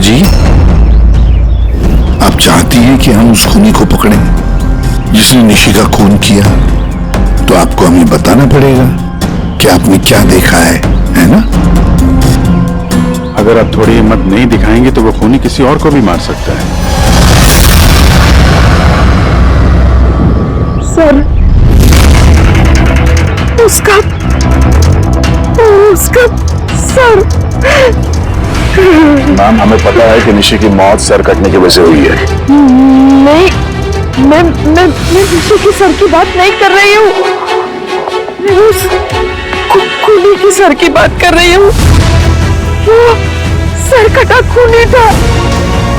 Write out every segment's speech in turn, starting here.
जी, आप चाहती हैं कि हम उस खूनी को पकड़ें जिसने निशी का खून किया, तो आपको हमें बताना पड़ेगा कि आपने क्या देखा है ना? अगर आप थोड़ी हिम्मत नहीं दिखाएंगे तो वो खूनी किसी और को भी मार सकता है। सर, उसका सर। मैम, हमें पता है कि निशी की मौत सर कटने की वजह से हुई है। नहीं, मैं निशी की सर की बात नहीं कर रही हूँ। मैं उस खूनी की सर की बात कर रही हूँ। वो सर कटा खूनी था,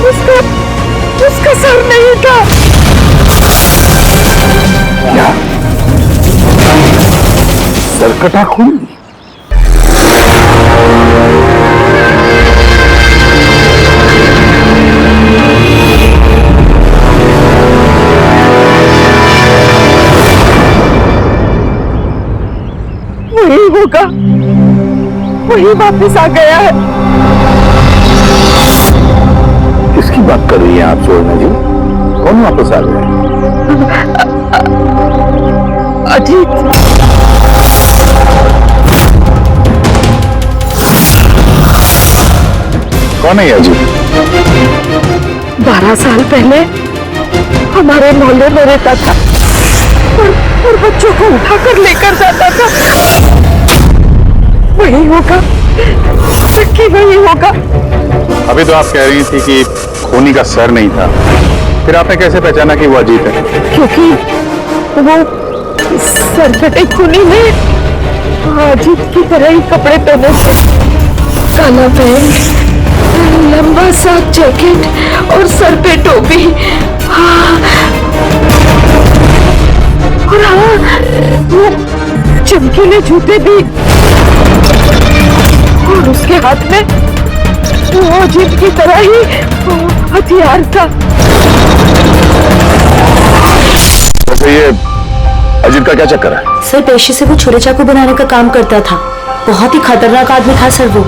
उसका सर नहीं था। क्या? सर कटा खूनी? वही होगा, वही वापस आ गया है। किसकी बात कर रही हैं आप सुवर्णा जी? कौन वापस आ गया? अजीत। कौन है अजीत? 12 साल पहले हमारे मोहल्ले में रहता था और बच्चों को उठाकर लेकर जाता था। वही होगा, पक्की वही होगा। अभी तो आप कह रही थी कि खूनी का सर नहीं था, फिर आपने कैसे पहचाना कि वो अजीत है? क्योंकि वो सरकटे खूनी ने अजीत की तरह ही कपड़े पहने थे। काला पैंट, लंबा सा जैकेट और सर पे टोपी। और हाँ, वो चमकीले जूते भी। और उसके हाथ में वो अजीत की तरह ही हथियार था। वैसे ये अजीत का क्या चक्कर है? सर, पेशे से वो छुरे चाकू बनाने का काम करता था। बहुत ही खतरनाक आदमी था सर वो।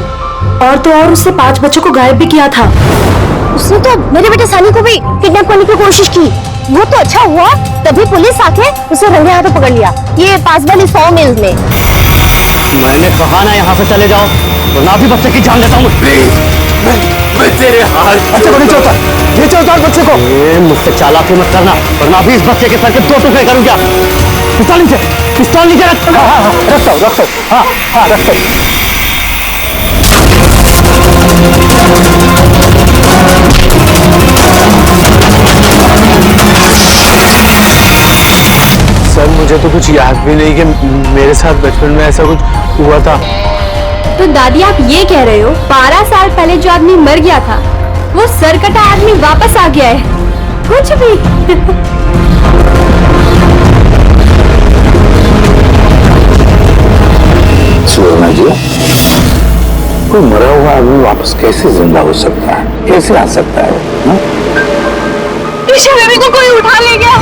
और तो और उसने 5 बच्चों को गायब भी किया था। उसने तो मेरे बेटे सानी को भी किडनैप करने की कोशिश की। वो तो अच्छा हुआ तभी पुलिस आके उसे रंगे हाथों पकड़ लिया, ये पास वाली 100 मील में। मैंने कहा ना यहाँ से चले जाओ, वरना भी बच्चे की जान लेता हूँ। मैं तेरे हाथ बच्चे को नीचे उतार, नीचे उतार बच्चे को। मुझसे चालाकी मत करना, वरना भी इस बच्चे के सर के 2 टुकड़े करूँ क्या? पिस्तौल नीचे, पिस्तौल नीचे रख। रखो, हाँ रखो। सर, मुझे तो कुछ याद भी नहीं कि मेरे साथ बचपन में ऐसा कुछ हुआ था। तो दादी, आप ये कह रहे हो 12 साल पहले जो आदमी मर गया था वो सरकटा आदमी वापस आ गया है? कुछ भी। सुवर्णा जी, कोई मरा हुआ आदमी वापस कैसे जिंदा हो सकता है? कैसे आ सकता है? निशा बेबी को कोई उठा ले गया।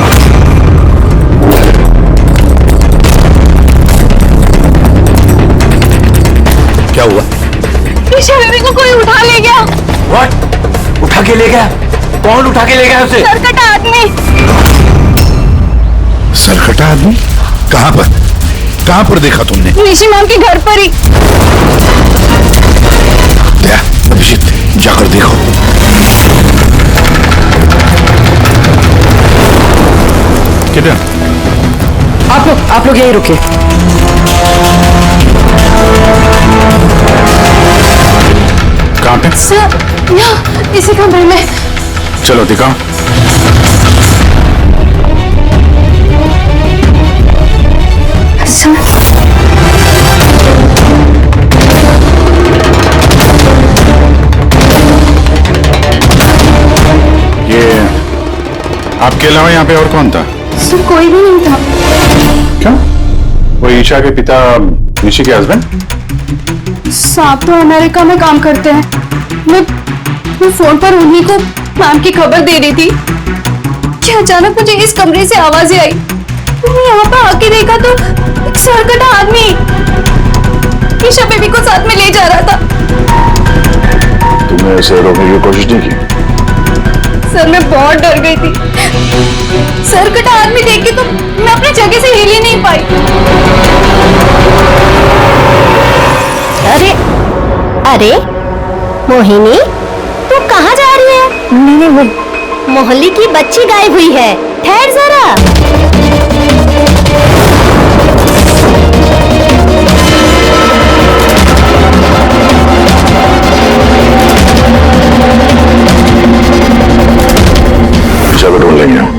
क्या हुआ? निशा बेबी को कोई उठा ले गया। व्हाट? उठा के ले गया? कौन उठा के ले गया उसे? सरकटा आदमी। सरकटा आदमी? कहाँ पर देखा तुमने? निशी मैम के घर पर ही। अभिजीत, जाकर देखो। किधर? आप लोग यहीं रुके। कहाँ पे? सर, यहाँ इसी कमरे में। चलो दिखाओ। ये आपके अलावा यहाँ पे और कौन था? सर, कोई भी नहीं था। क्या? वो ईशा के पिता निशी के हस्बैंड? साहब तो अमेरिका में काम करते हैं। मैं फोन पर उन्हीं को मैम की खबर दे रही थी कि अचानक मुझे इस कमरे से आवाजें आई। मैंने यहाँ पर आके देखा तो एक सरकटा आदमी ईशा बेबी को साथ में ले जा रहा था। तुमने इसे रोकने की कोशिश नहीं की? सर मैं बहुत डर गई थी। सर कटा आदमी देख के तो मैं अपनी जगह से हिल ही नहीं पाई। अरे अरे मोहिनी, तू कहाँ जा रही है? नहीं, मोहल्ले की बच्ची गायब हुई है, ठहर जरा। जब ढूंढ लेंगे हम।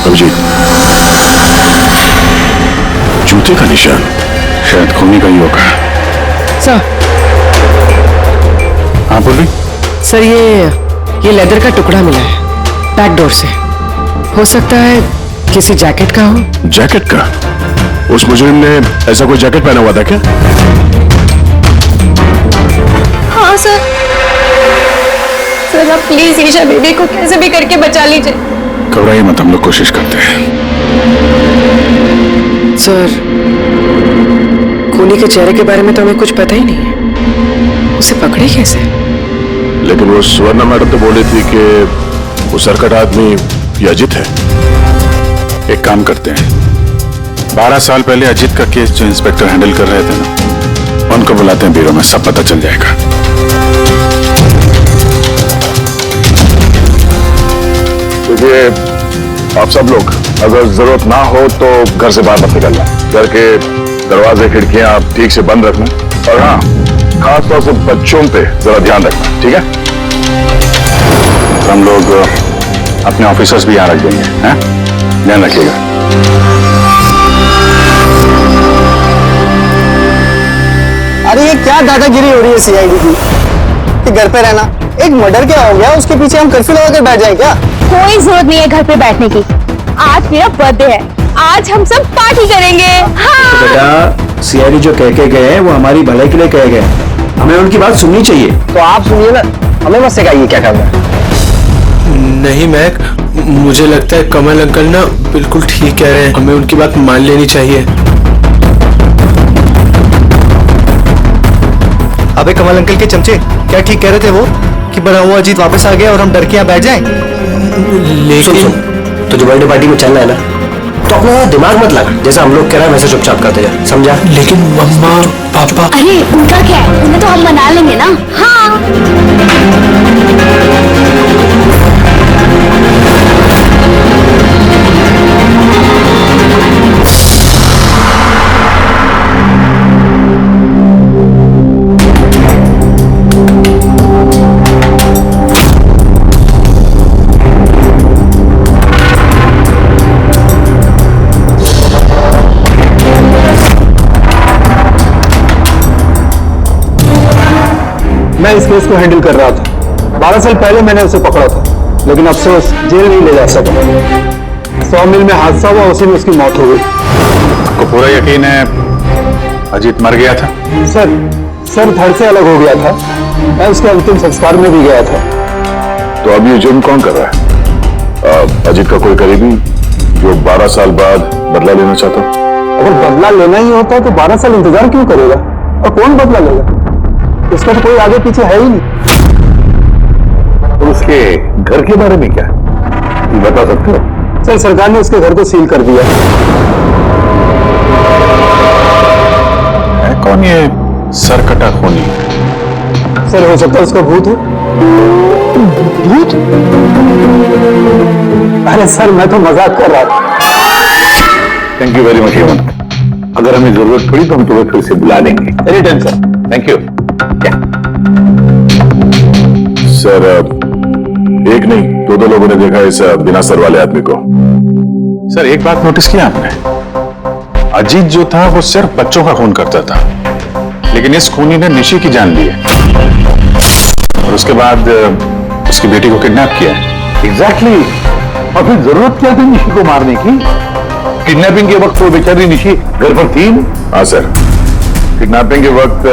अभिजीत, जूते का निशान शायद खूनी का ही होगा। सर हाँ बोली। सर ये लेदर का टुकड़ा मिला है बैक डोर से। हो सकता है किसी जैकेट का हो। जैकेट का? उस मुजरिम ने ऐसा कोई जैकेट पहना हुआ था क्या? हाँ सर। सर आप प्लीज ईशा बेबी को कैसे भी करके बचा लीजिए। घबराइए मत, हम लोग कोशिश करते हैं। सर खूनी के चेहरे के बारे में तो हमें कुछ पता ही नहीं है, उसे पकड़े कैसे? लेकिन वो स्वर्णा मैडम तो बोली थी कि वो सरकट आदमी ये अजित है। एक काम करते हैं, 12 साल पहले अजित का केस जो इंस्पेक्टर हैंडल कर रहे थे ना, उनको बुलाते हैं ब्यूरो में, सब पता चल जाएगा। देखिए आप सब लोग, अगर जरूरत ना हो तो घर से बाहर मत निकलना। घर के दरवाजे खिड़कियां आप ठीक से बंद रखना, और हाँ, खास तौर से बच्चों पे जरा ध्यान रखना, ठीक है? हम लोग अपने ऑफिसर्स भी यहाँ रख देंगे, हैं? ध्यान रखिएगा। अरे ये क्या दादागिरी हो रही है सीआईडी की कि घर पे रहना? एक मर्डर क्या हो गया, उसके पीछे हम कर्फ्यू लगा कर बैठ जाए क्या? कोई जरूरत नहीं है घर पे बैठने की। आज मेरा बर्थडे है, आज हम सब पार्टी करेंगे। हाँ। बेटा सीआईडी जो कह के गए हैं वो हमारी भलाई के लिए कहे गए, हमें उनकी बात सुननी चाहिए। तो आप सुनिए ना, हमें मत सिखाइए क्या करना है। नहीं महक, मुझे लगता है कमल अंकल ना बिल्कुल ठीक कह रहे हैं, हमें उनकी बात मान लेनी चाहिए। अबे कमल अंकल के चमचे, क्या ठीक कह रहे थे वो कि बना हुआ अजीत वापस आ गया और हम डर के यहाँ बैठ जाएं? लेकिन तो जो बर्थडे पार्टी में चलना है ना, तो अपना दिमाग मत लगा, जैसा हम लोग कह रहे हैं वैसे चुपचाप करते जा, समझा? लेकिन मम्मा पापा। अरे उनका क्या है, उन्हें तो हम मना लेंगे ना। हाँ। मैं इस केस को हैंडल कर रहा था। 12 साल पहले मैंने उसे पकड़ा था, लेकिन अफसोस जेल नहीं ले जा सका। 100 मील में हादसा हुआ, उसी में उसकी मौत हो गई। आपको पूरा यकीन है अजीत मर गया था? सर धड़ से अलग हो गया था। मैं उसके अंतिम संस्कार में भी गया था। तो अब ये जुर्म कौन कर रहा है? अजीत का कोई करीबी जो 12 साल बाद बदला लेना चाहता? अगर बदला लेना ही होता तो 12 साल इंतजार क्यों करेगा? और कौन बदला लेगा? उसका तो कोई आगे पीछे है ही नहीं। तो उसके घर के बारे में क्या ये बता सकते हो? सर सरकार ने उसके घर को सील कर दिया। है कौन ये सरकटा खूनी? सर हो सकता है उसका भूत हो। भूत? अरे सर मैं तो मजाक कर रहा था। Thank you very much Hemant. अगर हमें जरूरत पड़ी तो हम तुम्हें फिर से बुला लेंगे। Any time sir. Thank you. Sir एक नहीं, दो लोगों ने देखा इस बिना सर वाले आदमी को। सर एक बात नोटिस किया आपने? अजीत जो था वो सिर्फ बच्चों का खून करता था, लेकिन इस खूनी ने निशी की जान ली है और उसके बाद उसकी बेटी को किडनैप किया है। एग्जैक्टली। और फिर जरूरत क्या थी निशी को मारने की? किडनैपिंग के वक्त वो बेचारी निशी घर पर थी? हाँ सर, किडनैपिंग के वक्त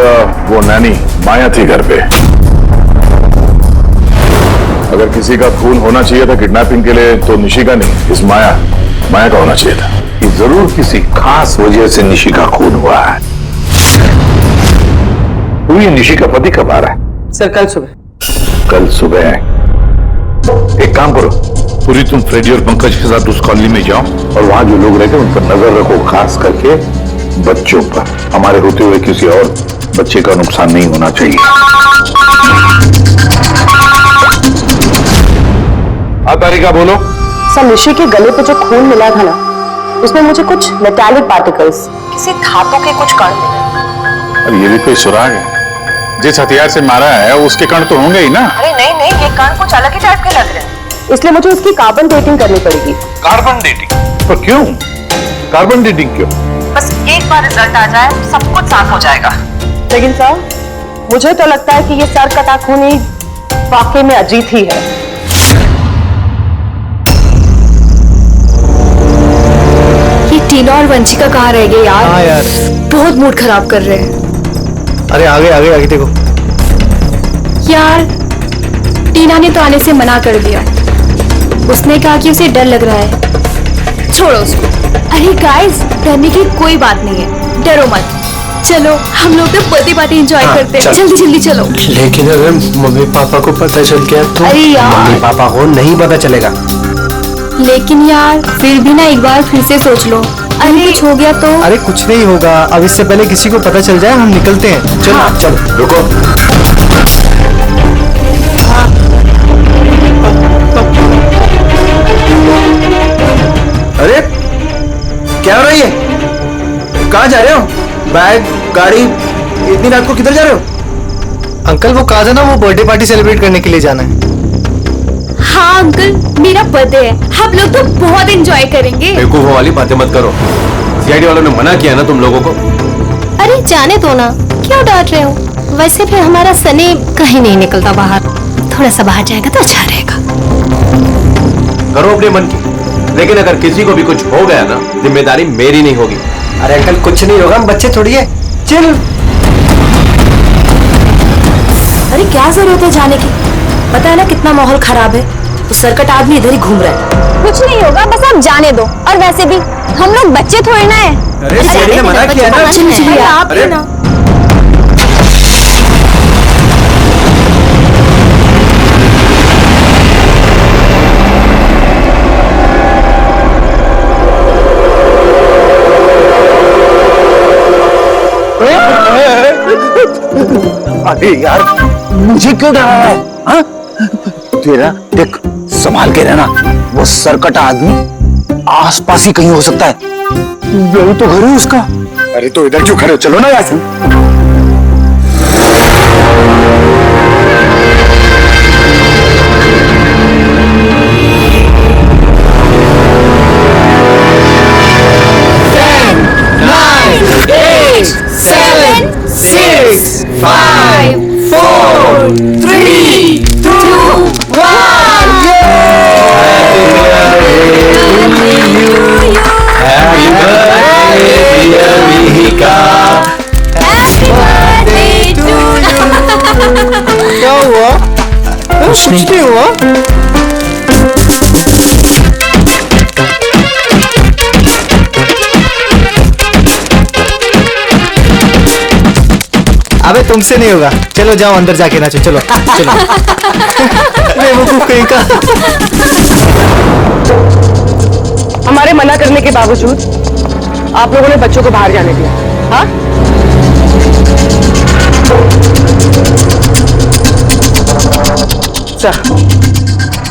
वो नैनी माया थी घर पे। अगर किसी का खून होना चाहिए था किडनैपिंग के लिए तो निशी का नहीं, इस माया का होना चाहिए था। कि जरूर किसी खास वजह से निशी का खून हुआ है। तू ये निशी का पति कब आ रहा है? सर कल सुबह। कल सुबह है। एक काम करो, पूरी तुम फ्रेडी और पंकज के साथ उस कॉलोनी में जाओ और वहां जो लोग रहते हैं उन पर नजर रखो, खास करके बच्चों पर। हमारे होते हुए किसी और बच्चे का नुकसान नहीं होना चाहिए। तारिका बोलो। सर निशी के गले पे जो खून मिला था ना, उसमें मुझे कुछ मेटालिक पार्टिकल्स, किसी धातु के कुछ कण मिले। और ये भी कोई सुराग है? जिस हथियार से मारा है उसके कण तो होंगे ही ना। अरे नहीं नहीं, ये कण कुछ अलग ही टाइप के लग रहे हैं, इसलिए मुझे उसकी कार्बन डेटिंग करनी पड़ेगी। Carbon dating? पर क्यों कार्बन डेटिंग क्यों? बस एक बार रिजल्ट आ जाए सब कुछ साफ हो जाएगा। लेकिन सर मुझे तो लगता है कि ये सर कटा खून ही वाकई में अजीत ही है। ये टीना और वंशिका कहाँ रह गए यार? हाँ यार, बहुत मूड खराब कर रहे हैं अरे आगे आगे आगे देखो। यार। टीना ने तो आने से मना कर दिया, उसने कहा कि उसे डर लग रहा है। छोड़ो उसको। अरे गाइस, डरने की कोई बात नहीं है, डरो मत। चलो हम लोग तो बर्थडे पार्टी एंजॉय करते हैं, जल्दी जल्दी चलो। लेकिन अगर मम्मी पापा को पता चल गया तो? अरे यार, मम्मी पापा को नहीं पता चलेगा। लेकिन यार फिर भी ना एक बार फिर से सोच लो, अरे कुछ हो गया तो? अरे कुछ नहीं होगा, अब इससे पहले किसी को पता चल जाए हम निकलते हैं। चलो हाँ। चलो रुको। अरे क्या हो रही है? कहाँ जा रहे हो? बैग, गाड़ी, इतनी रात को किधर जा रहे हो? अंकल वो कहा था ना, वो बर्थडे पार्टी सेलिब्रेट करने के लिए जाना है। हाँ अंकल, मेरा बर्थडे है, हम लोग तो बहुत एंजॉय करेंगे। बेवकूफों वाली बातें मत करो, सीआईडी वालों ने मना किया ना तुम लोगों को। अरे जाने दो ना, क्यों डांट रहे हो? वैसे फिर हमारा सनी कहीं नहीं निकलता बाहर, थोड़ा सा बाहर जाएगा तो अच्छा रहेगा। करो अपने मन की, लेकिन अगर किसी को भी कुछ हो गया ना, जिम्मेदारी मेरी नहीं होगी। अरे अंकल कुछ नहीं होगा, हम बच्चे थोड़ी है, चिल। अरे क्या जरूरत है जाने की? पता है ना कितना माहौल खराब है, वो सरकट आदमी इधर ही घूम रहा है। कुछ नहीं होगा, बस आप जाने दो। और वैसे भी हम लोग बच्चे थोड़े ना है। अरे सीआईडी ने मना किया ना। चलिए आप अरे ना। अरे यार, मुझे क्यों डरा है? हाँ? तेरा देख, संभाल के रहना। वो सरकटा आदमी आसपास ही कहीं हो सकता है। यही तो घर है उसका। अरे तो इधर क्यों खड़े हो? चलो ना यहाँ से। क्या हुआ? कुछ नहीं हुआ। अबे तुमसे नहीं होगा, चलो जाओ अंदर जाके नाचो। चलो चलो। बेवकूफ कहीं का। हमारे मना करने के बावजूद आप लोगों ने बच्चों को बाहर जाने दिया। हाँ,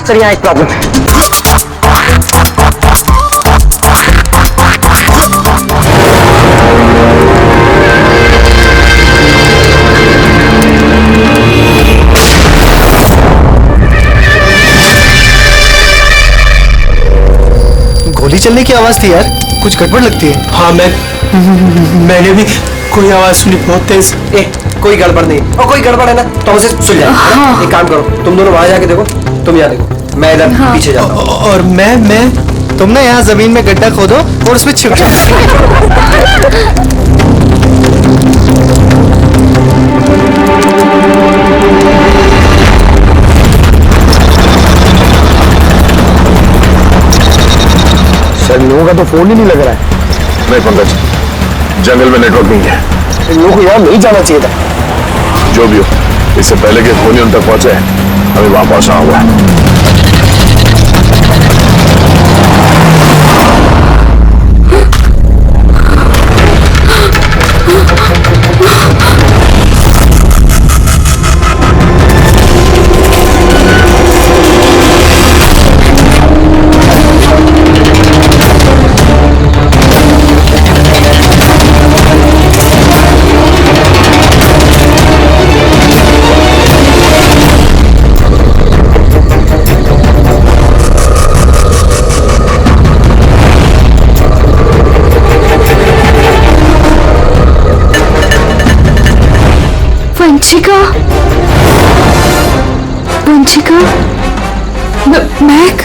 सर यहाँ एक प्रॉब्लम है। गोली चलने की आवाज थी यार, कुछ गड़बड़ लगती है। हाँ मैंने भी कोई आवाज सुनी बहुत तेज। कोई गड़बड़ नहीं, और कोई गड़बड़ है ना तो उसे सुन जाए। एक काम करो, तुम दोनों वहां जाके देखो, तुम यहाँ देखो, मैं इधर पीछे जाता हूँ। और मैं तुम ना यहाँ जमीन में गड्ढा खोदो और उसमें छिप जाओ। सर लोगों का तो फोन ही नहीं लग रहा है। नहीं पंकज, जंगल में नेटवर्क नहीं है। इन लोगों को यहाँ नहीं जाना चाहिए था। जो भी हो, इससे पहले कि खूनी उन तक पहुंचे हमें वहां पहुंचना होगा। वंशिका, वंशिका, मैक,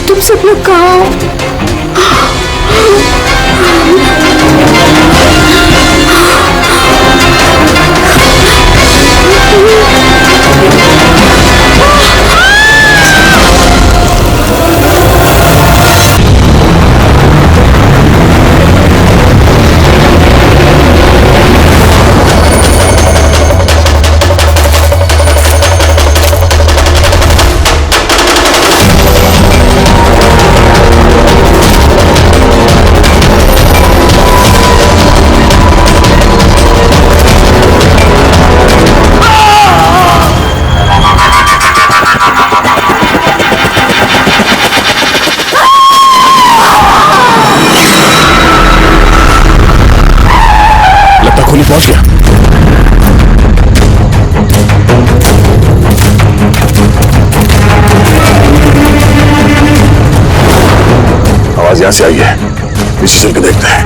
तुम सब लोग कहाँ हो? पहुंच गया। आवाज यहां से आई है, पीछे चल के देखते हैं।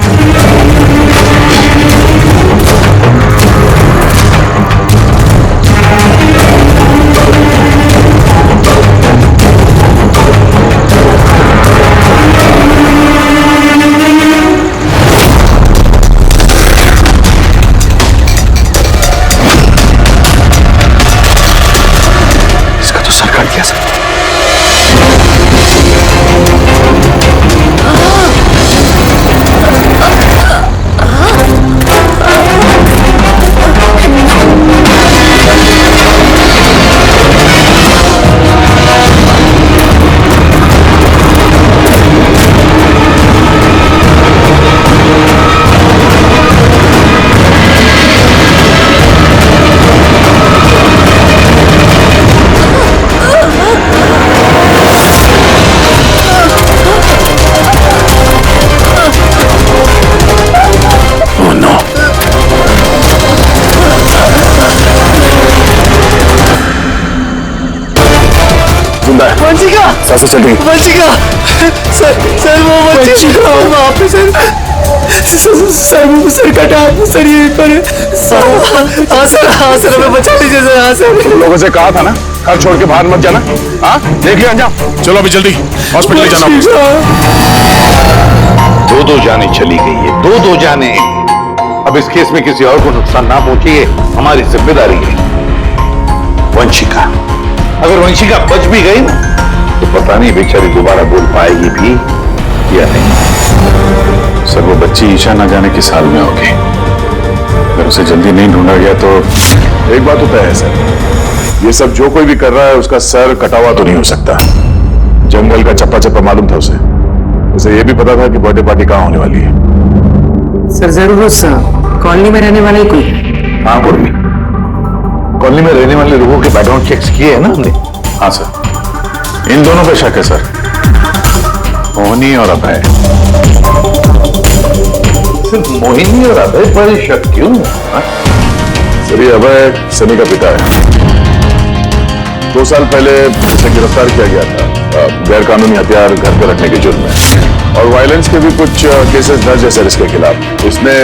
सांसें चल रही। वंशिका, सर वो वंशिका वहाँ पे सर कटा सर यहीं पर हाँ सर हमें बचा लीजिए सर। हाँ सर, लोगों से कहा था ना घर छोड़ के बाहर मत जाना। हाँ देख लिया अंजाम। चलो अभी जल्दी हॉस्पिटल जाना। दो जाने चली गई है, दो जाने। अब इस केस में किसी और को नुकसान ना पहुंचे ये हमारी जिम्मेदारी है। वंशिका, अगर वंशिका बच भी गई ना तो पता नहीं बेचारी दोबारा बोल पाएगी भी या नहीं। सर वो बच्ची ईशा ना जाने किस हाल में होगी। अगर उसे जल्दी नहीं ढूंढा गया तो एक बात तो तय है सर, ये सब जो कोई भी कर रहा है उसका सर कटा हुआ तो नहीं हो सकता। जंगल का चप्पा चप्पा मालूम था उसे। उसे ये भी पता था कि बर्थडे पार्टी कहाँ होने वाली है। सर जरूर उस कॉलोनी में रहने वाले कोई? हाँ मुरली, कॉलोनी में रहने वाले लोगों के बैकग्राउंड चेक्स किए हैं ना हमने। हाँ सर, इन दोनों पे शक है सर, मोहिनी और अभय। सिर्फ मोहिनी और अभय पर शक क्यों? सर ये अभय सनी का पिता है। 2 साल पहले उसे गिरफ्तार किया गया था गैर कानूनी हथियार घर पर रखने के जुर्म में, और वायलेंस के भी कुछ केसेस दर्ज है सर इसके खिलाफ। उसने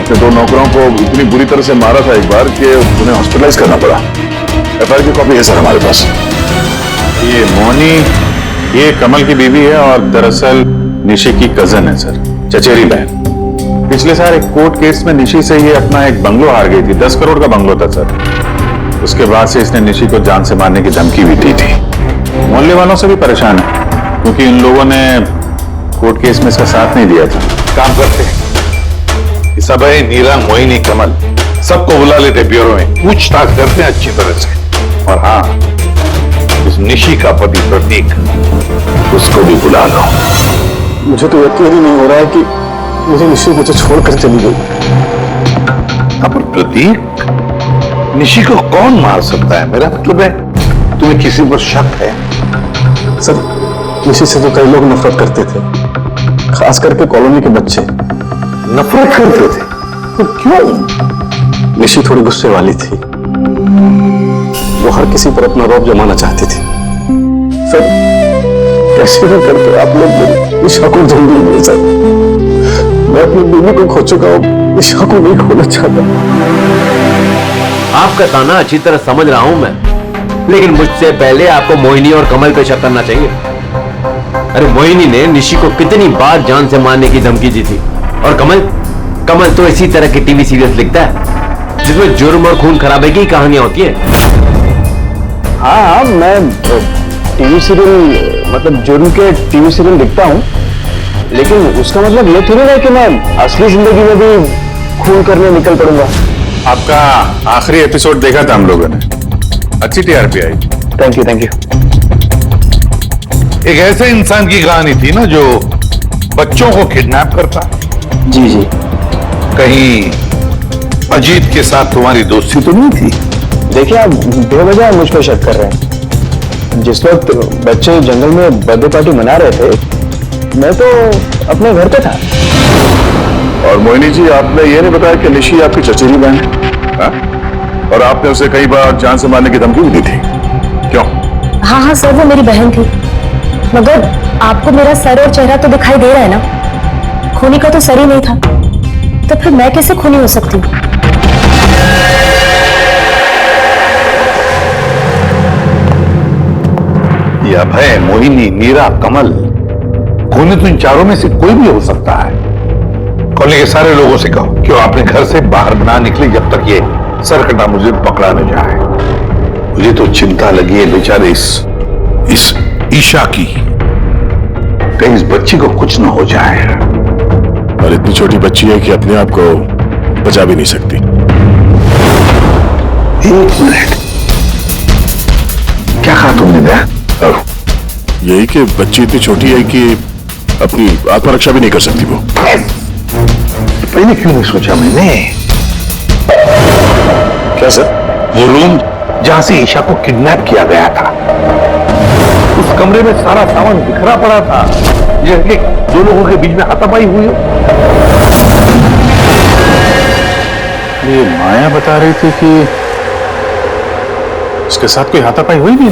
अपने 2 नौकरों को इतनी बुरी तरह से मारा था एक बार कि उन्हें हॉस्पिटलाइज करना पड़ा। एफआईआर की कॉपी है सर हमारे पास। ये मोहिनी ये कमल की बीवी है और दरअसल निशी की कजन है सर, चचेरी बहन। पिछले साल एक कोर्ट केस में निशी से ये अपना एक बंगलो हार गई थी। 10 करोड़ का बंगलो था सर। उसके बाद से इसने निशी को जान से मारने की धमकी भी दी थी। मोहल्ले वालों से भी परेशान है क्योंकि इन लोगों ने कोर्ट केस में इसका साथ नहीं दिया था। काम करते हैं, इस अभय, नीला, मोहिनी, कमल सबको बुला लेते ब्यूरो में, पूछताछ करते हैं अच्छी तरह से। और हाँ, इस निशी का पति प्रतीक, उसको भी बुला लो। मुझे तो यकीन ही नहीं हो रहा है कि मुझे निशी मुझे छोड़कर चली गई। अब प्रतीक, निशी को कौन मार सकता है? मेरा मतलब है, तुम्हें किसी पर शक है? सर, निशी से तो कई लोग नफरत करते थे, खास करके कॉलोनी के बच्चे। नफरत करते थे? तो क्यों? निशी थोड़ी गुस्से वाली थी, वो हर किसी पर अपना रौब जमाना चाहती थी। सर, कैसे न करके आप लोग मेरी निशा को ढूंढ लीजिए सर। मैं अपनी बीवी को खो चुका हूँ, निशा को नहीं खोना चाहता। आपका ताना अच्छी तरह समझ रहा हूं मैं, लेकिन मुझसे पहले आपको मोहिनी और कमल पे शक करना चाहिए। अरे मोहिनी ने निशी को कितनी बार जान से मारने की धमकी दी थी, और कमल तो इसी तरह के टीवी सीरियल्स लिखता है जिसमें जुर्म और खून खराबे की कहानियां होती है। हाँ, मैं टीवी सीरियल, मतलब जुर्म के टीवी सीरियल लिखता हूँ, लेकिन उसका मतलब ये थोड़ी है कि मैं असली जिंदगी में भी खून करने निकल पड़ूंगा। आपका आखिरी एपिसोड देखा था हम लोगों ने, अच्छी TRP I. Thank you, thank you. एक ऐसे इंसान की कहानी थी ना जो बच्चों को किडनैप करता। जी जी। कहीं अजीत के साथ तुम्हारी दोस्ती तो नहीं थी? देखिए, आप बेवजह मुझ पर शक कर रहे हैं। जिस वक्त बच्चे जंगल में बर्थडे पार्टी मना रहे थे, मैं तो अपने घर पे था। और मोहिनी जी, आपने ये नहीं बताया कि निशी आपकी चचेरी बहन है? हाँ? और आपने उसे कई बार जान से मारने की धमकी भी दी थी, क्यों? हाँ हाँ सर, वो मेरी बहन थी, मगर आपको मेरा सर और चेहरा तो दिखाई दे रहा है ना, खूनी का तो सर ही नहीं था, तो फिर मैं कैसे खूनी हो सकती हूँ? या भय, मोहिनी, मीरा, कमल, खूनी तो इन चारों में से कोई भी हो सकता है। कॉलोनी के सारे लोगों से कहो कि वो अपने घर से बाहर ना निकले जब तक ये सरकटा मुझे पकड़ा न जाए। मुझे तो चिंता लगी है बेचारे इस ईशा की, कहीं इस बच्ची को कुछ ना हो जाए। और इतनी छोटी बच्ची है कि अपने आप को बचा भी नहीं सकती। एक मिनट, क्या कहा तुमने भैया? यही कि बच्ची इतनी छोटी है कि अपनी आत्मरक्षा भी नहीं कर सकती वो। पहले क्यों नहीं सोचा मैंने? क्या सर? वो रूम जहां से ईशा को किडनैप किया गया था, उस कमरे में सारा सामान बिखरा पड़ा था, जैसे दो लोगों के बीच में हाथापाई हुई हो। ये माया बता रही थी कि उसके साथ कोई हाथापाई हुई नहीं।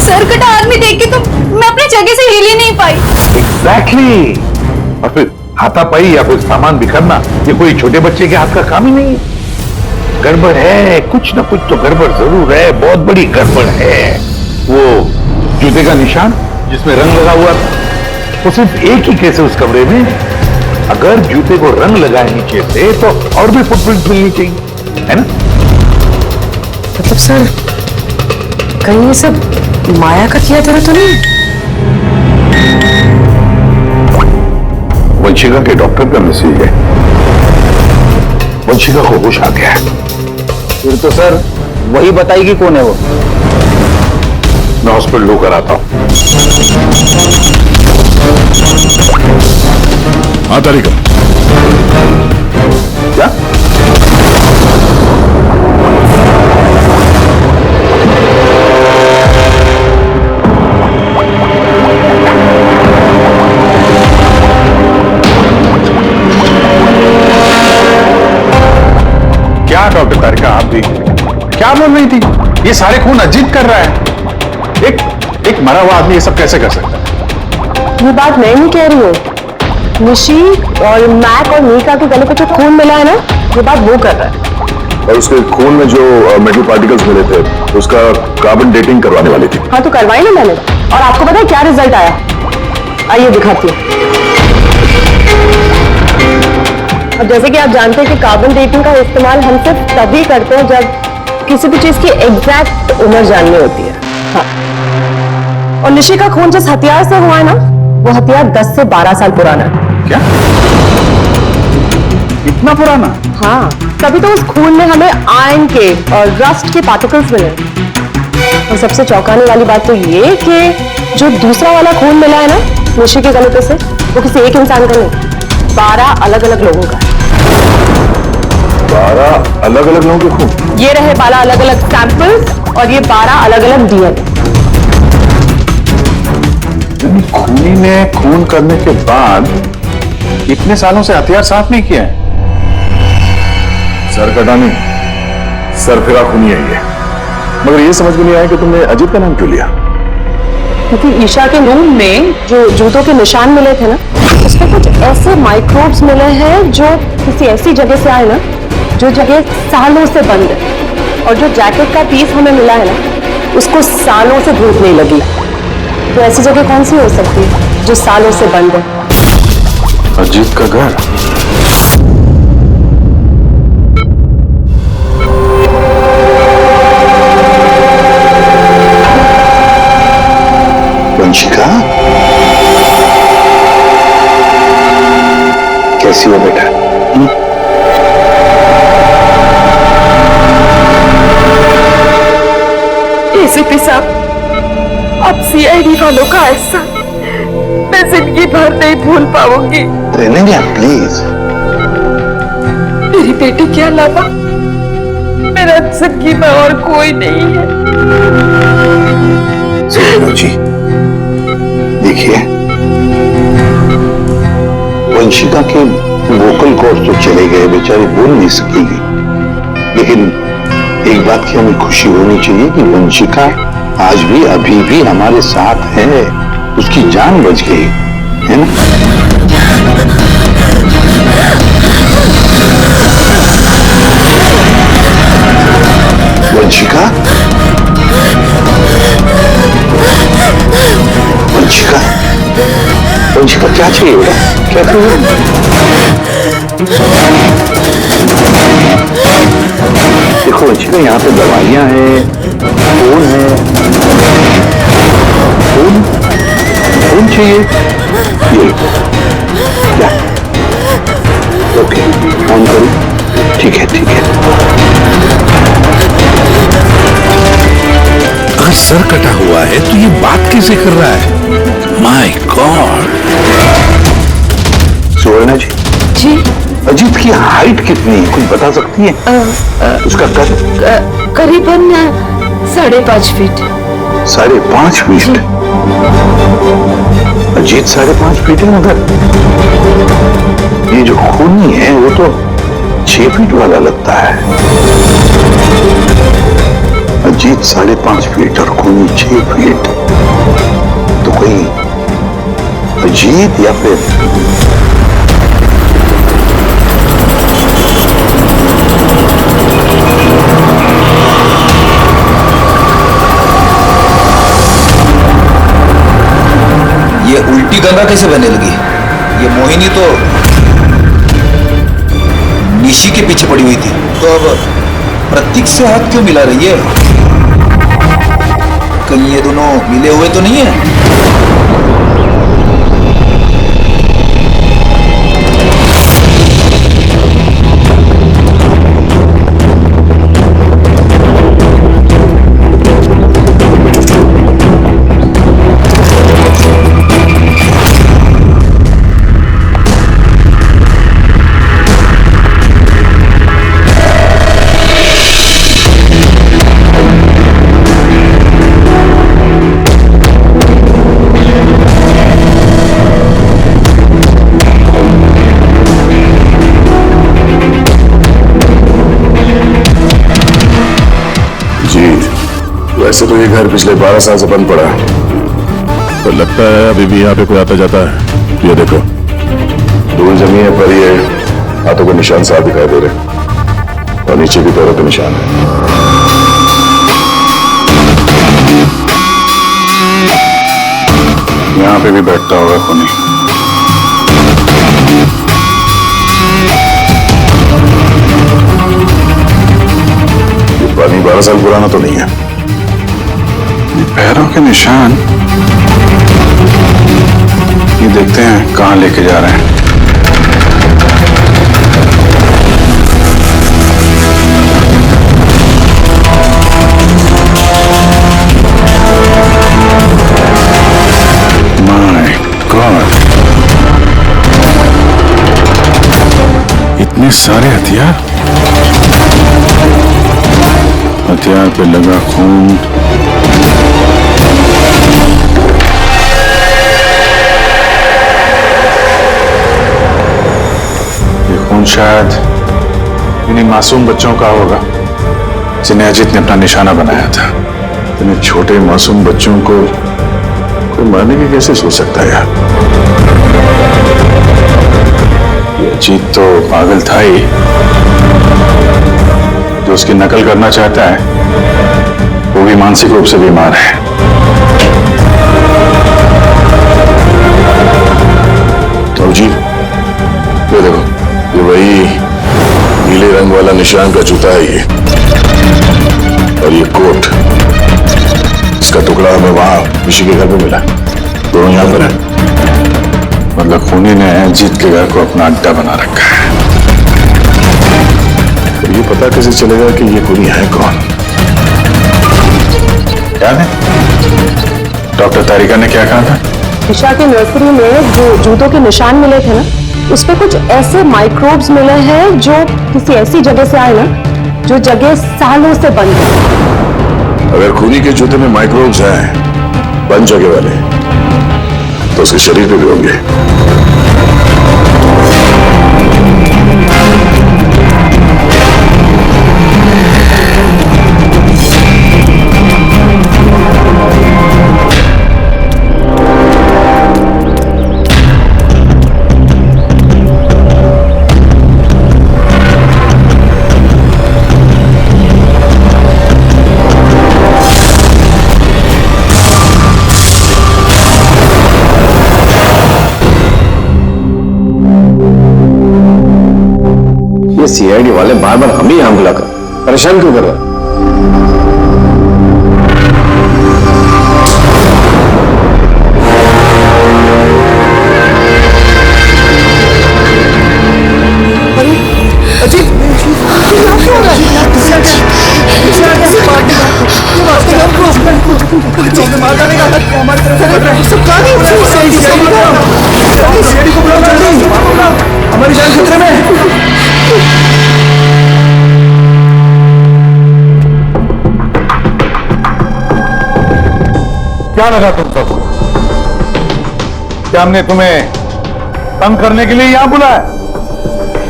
सर कटा आदमी देख के तो मैं अपनी जगह से हिल ही नहीं पाई। एग्जैक्टली। और फिर हाथापाई या कोई सामान बिखरना, ये कोई छोटे बच्चे के हाथ का काम ही नहीं है। गड़बड़ है, कुछ ना कुछ तो गड़बड़ जरूर है, बहुत बड़ी गड़बड़ है। वो जूते का निशान जिसमें रंग लगा हुआ था, वो सिर्फ एक ही केस है उस कमरे में। अगर जूते को रंग लगाए नीचे से तो और भी फुटप्रिंट मिलनी चाहिए, है ना? मतलब सर, कहीं ये सब माया का किया तरह तो नहीं? वंशिका के डॉक्टर का मैसेज है, वंशिका को होश आ गया है। फिर तो सर वही बताएगी कौन है वो। मैं हॉस्पिटल होकर आता हूं। हाँ तारिका, क्या? क्या डॉक्टर तारिका, आप भी क्या बोल रही थी? ये सारे खून अजीत कर रहा है। एक मरा हुआ आदमी ये सब कैसे कर सकता है? ये बात मैं नहीं कह रही हूँ, निशी और मैक और मीका के गले को जो खून मिला है ना, ये बात वो कर रहा है। और उसके खून में जो मेटल पार्टिकल्स मिले थे, उसका कार्बन डेटिंग करवाने वाली थी। हाँ तो करवाई ना मैंने, और आपको पता है क्या रिजल्ट आया? आइए दिखाती हूँ। अब जैसे कि आप जानते हैं कि कार्बन डेटिंग का इस्तेमाल हम सिर्फ तभी करते हैं जब किसी भी चीज की एग्जैक्ट उम्र जाननी होती है। हाँ, और निशी का खून जिस हथियार से हुआ है ना, वो हथियार 10 से 12 साल पुराना है। क्या? इतना पुराना? हाँ, तभी तो उस खून में हमें आयरन के और रस्ट के पार्टिकल्स मिले। और सबसे चौंकाने वाली बात तो ये कि जो दूसरा वाला खून मिला है ना निशी के गले पे से, वो किसी एक इंसान का नहीं, 12 अलग अलग लोगों का है। 12 अलग अलग लोगों के खून? ये रहे 12 अलग अलग सैंपल्स और ये 12 अलग अलग डीएनए। खूनी ने खून करने के बाद इतने सालों से हथियार साफ नहीं किया है। सर कटानी, सर फिरा खूनी है ये। मगर ये समझ में नहीं आया कि तुमने अजीत का नाम क्यों लिया? क्योंकि ईशा के रूम में जो जूतों के निशान मिले थे ना, उसमें कुछ ऐसे माइक्रोब्स मिले हैं जो किसी ऐसी जगह से आए ना, जो जगह सालों से बंद है। और जो जैकेट का पीस हमें मिला है ना, उसको सालों से धूप नहीं लगी। तो ऐसी जगह कौन सी हो सकती है जो सालों से बंद है? अजीत का घर। वंशिका, कैसी हो बेटा? एसीपी साहब, अब सीआईडी वालों का ऐसा मैं जिंदगी भर नहीं भूल पाऊंगी। रहने प्लीज। मेरी बेटी के अलावा मेरा जिंदगी में और कोई नहीं है। सोनू जी, देखिए, वंशिका के वोकल कॉर्ड तो चले गए, बेचारी बोल नहीं सकेगी, लेकिन एक बात की हमें खुशी होनी चाहिए कि वंशिका आज भी अभी भी हमारे साथ है, उसकी जान बच गई है ना? वंशिका, वंशिका, वंशिका, क्या चाहिए बेटा? क्या चाहिए? देखो वंशिका, यहाँ पे दवाइयां हैं, फोन है, फोन फोन चाहिए, ये क्या? ओके, फोन करो। ठीक है, ठीक है। अगर सर कटा हुआ है तो ये बात कैसे कर रहा है? My god. सुवर्णा जी। जी। अजीत की हाइट कितनी है, कुछ बता सकती है? उसका कद? करीबन 5.5 फीट। 5.5 फीट? अजीत 5.5 फीट है, मगर ये जो खूनी है वो तो 6 फीट वाला लगता है। अजीत 5.5 फीट और खूनी 6 फीट, तो कोई अजीत या फिर ये उल्टी गंगा कैसे बहने लगी? ये मोहिनी तो निशी के पीछे पड़ी हुई थी, तो अब प्रतीक से हाथ क्यों मिला रही है? कहीं ये दोनों मिले हुए तो नहीं है? वैसे तो ये घर पिछले 12 साल से बंद पड़ा है, तो लगता है अभी भी यहाँ पे कोई आता जाता है। ये देखो, धूल जमी है पर ये हाथों के निशान साफ दिखाई दे रहे, और नीचे भी पैरों के निशान है। यहाँ पे भी बैठता होगा खूनी। ये पानी 12 साल पुराना तो नहीं है। ये पैरों के निशान, ये देखते हैं कहाँ लेके जा रहे हैं। ये सारे हथियार हथियार पे लगा खून। ये खून शायद इन्हीं मासूम बच्चों का होगा जिन्हें अजीत ने अपना निशाना बनाया था। इतने छोटे मासूम बच्चों को कोई मारने की कैसे सोच सकता है यार? ये अजीत तो पागल था ही, जो उसकी नकल करना चाहता है वो भी मानसिक रूप से बीमार है। तो जी ये देखो, ये वही नीले रंग वाला निशान का जूता है ये, और ये कोट, इसका टुकड़ा हमें वहां ऋषि के घर पे मिला। दोनों यहां पर है। मतलब खूनी ने अजीत के घर को अपना अड्डा बना रखा है। तो ये पता कैसे चलेगा कि ये खूनी है कौन? क्या है डॉक्टर तारिका ने क्या कहा था? ईशा की नर्सरी में जो जूतों के निशान मिले थे ना, उस पे कुछ ऐसे माइक्रोब्स मिले हैं जो किसी ऐसी जगह से आए ना, जो जगह सालों से बंद है। अगर खूनी के जूते में माइक्रोब्स हैं बंद जगह वाले, तो उसके शरीर पे भी होंगे। सीआईडी वाले बार बार हम ही यहां बुलाकर परेशान क्यों कर रहे हैं? हमारी जान खतरे में है। क्या लगा तुम सबको? क्या हमने तुम्हें तंग करने के लिए यहां बुलाया?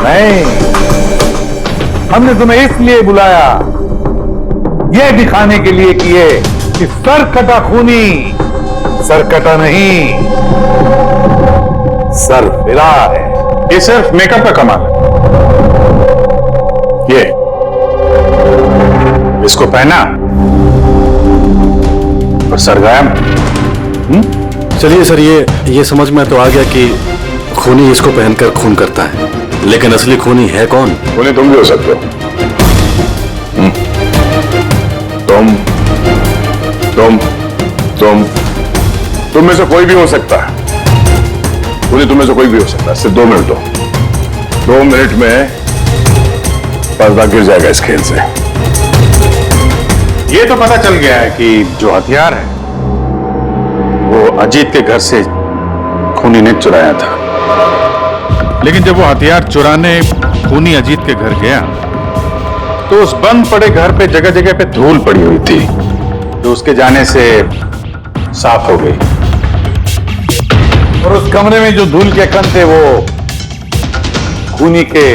नहीं, हमने तुम्हें इसलिए बुलाया, यह दिखाने के लिए कि ये कि सर कटा खूनी सर कटा नहीं, सर फिरा है। ये सिर्फ मेकअप का कमाल है। ये इसको पहना और सर गायब। चलिए सर, ये समझ में तो आ गया कि खूनी इसको पहनकर खून करता है, लेकिन असली खूनी है कौन? खूनी तुम भी हो सकते हो। तुम में से कोई भी हो सकता है। खूनी तुम में से कोई भी हो सकता है। सिर्फ 2 मिनट दो। 2 मिनट में पर्दा गिर जाएगा इस खेल से। ये तो पता चल गया है कि जो हथियार है वो अजीत के घर से खूनी ने चुराया था। लेकिन जब वो हथियार चुराने खूनी अजीत के घर गया तो उस बंद पड़े घर पे जगह जगह पे धूल पड़ी हुई थी, जो उसके जाने से साफ हो गई। और उस कमरे में जो धूल के कण थे वो खूनी के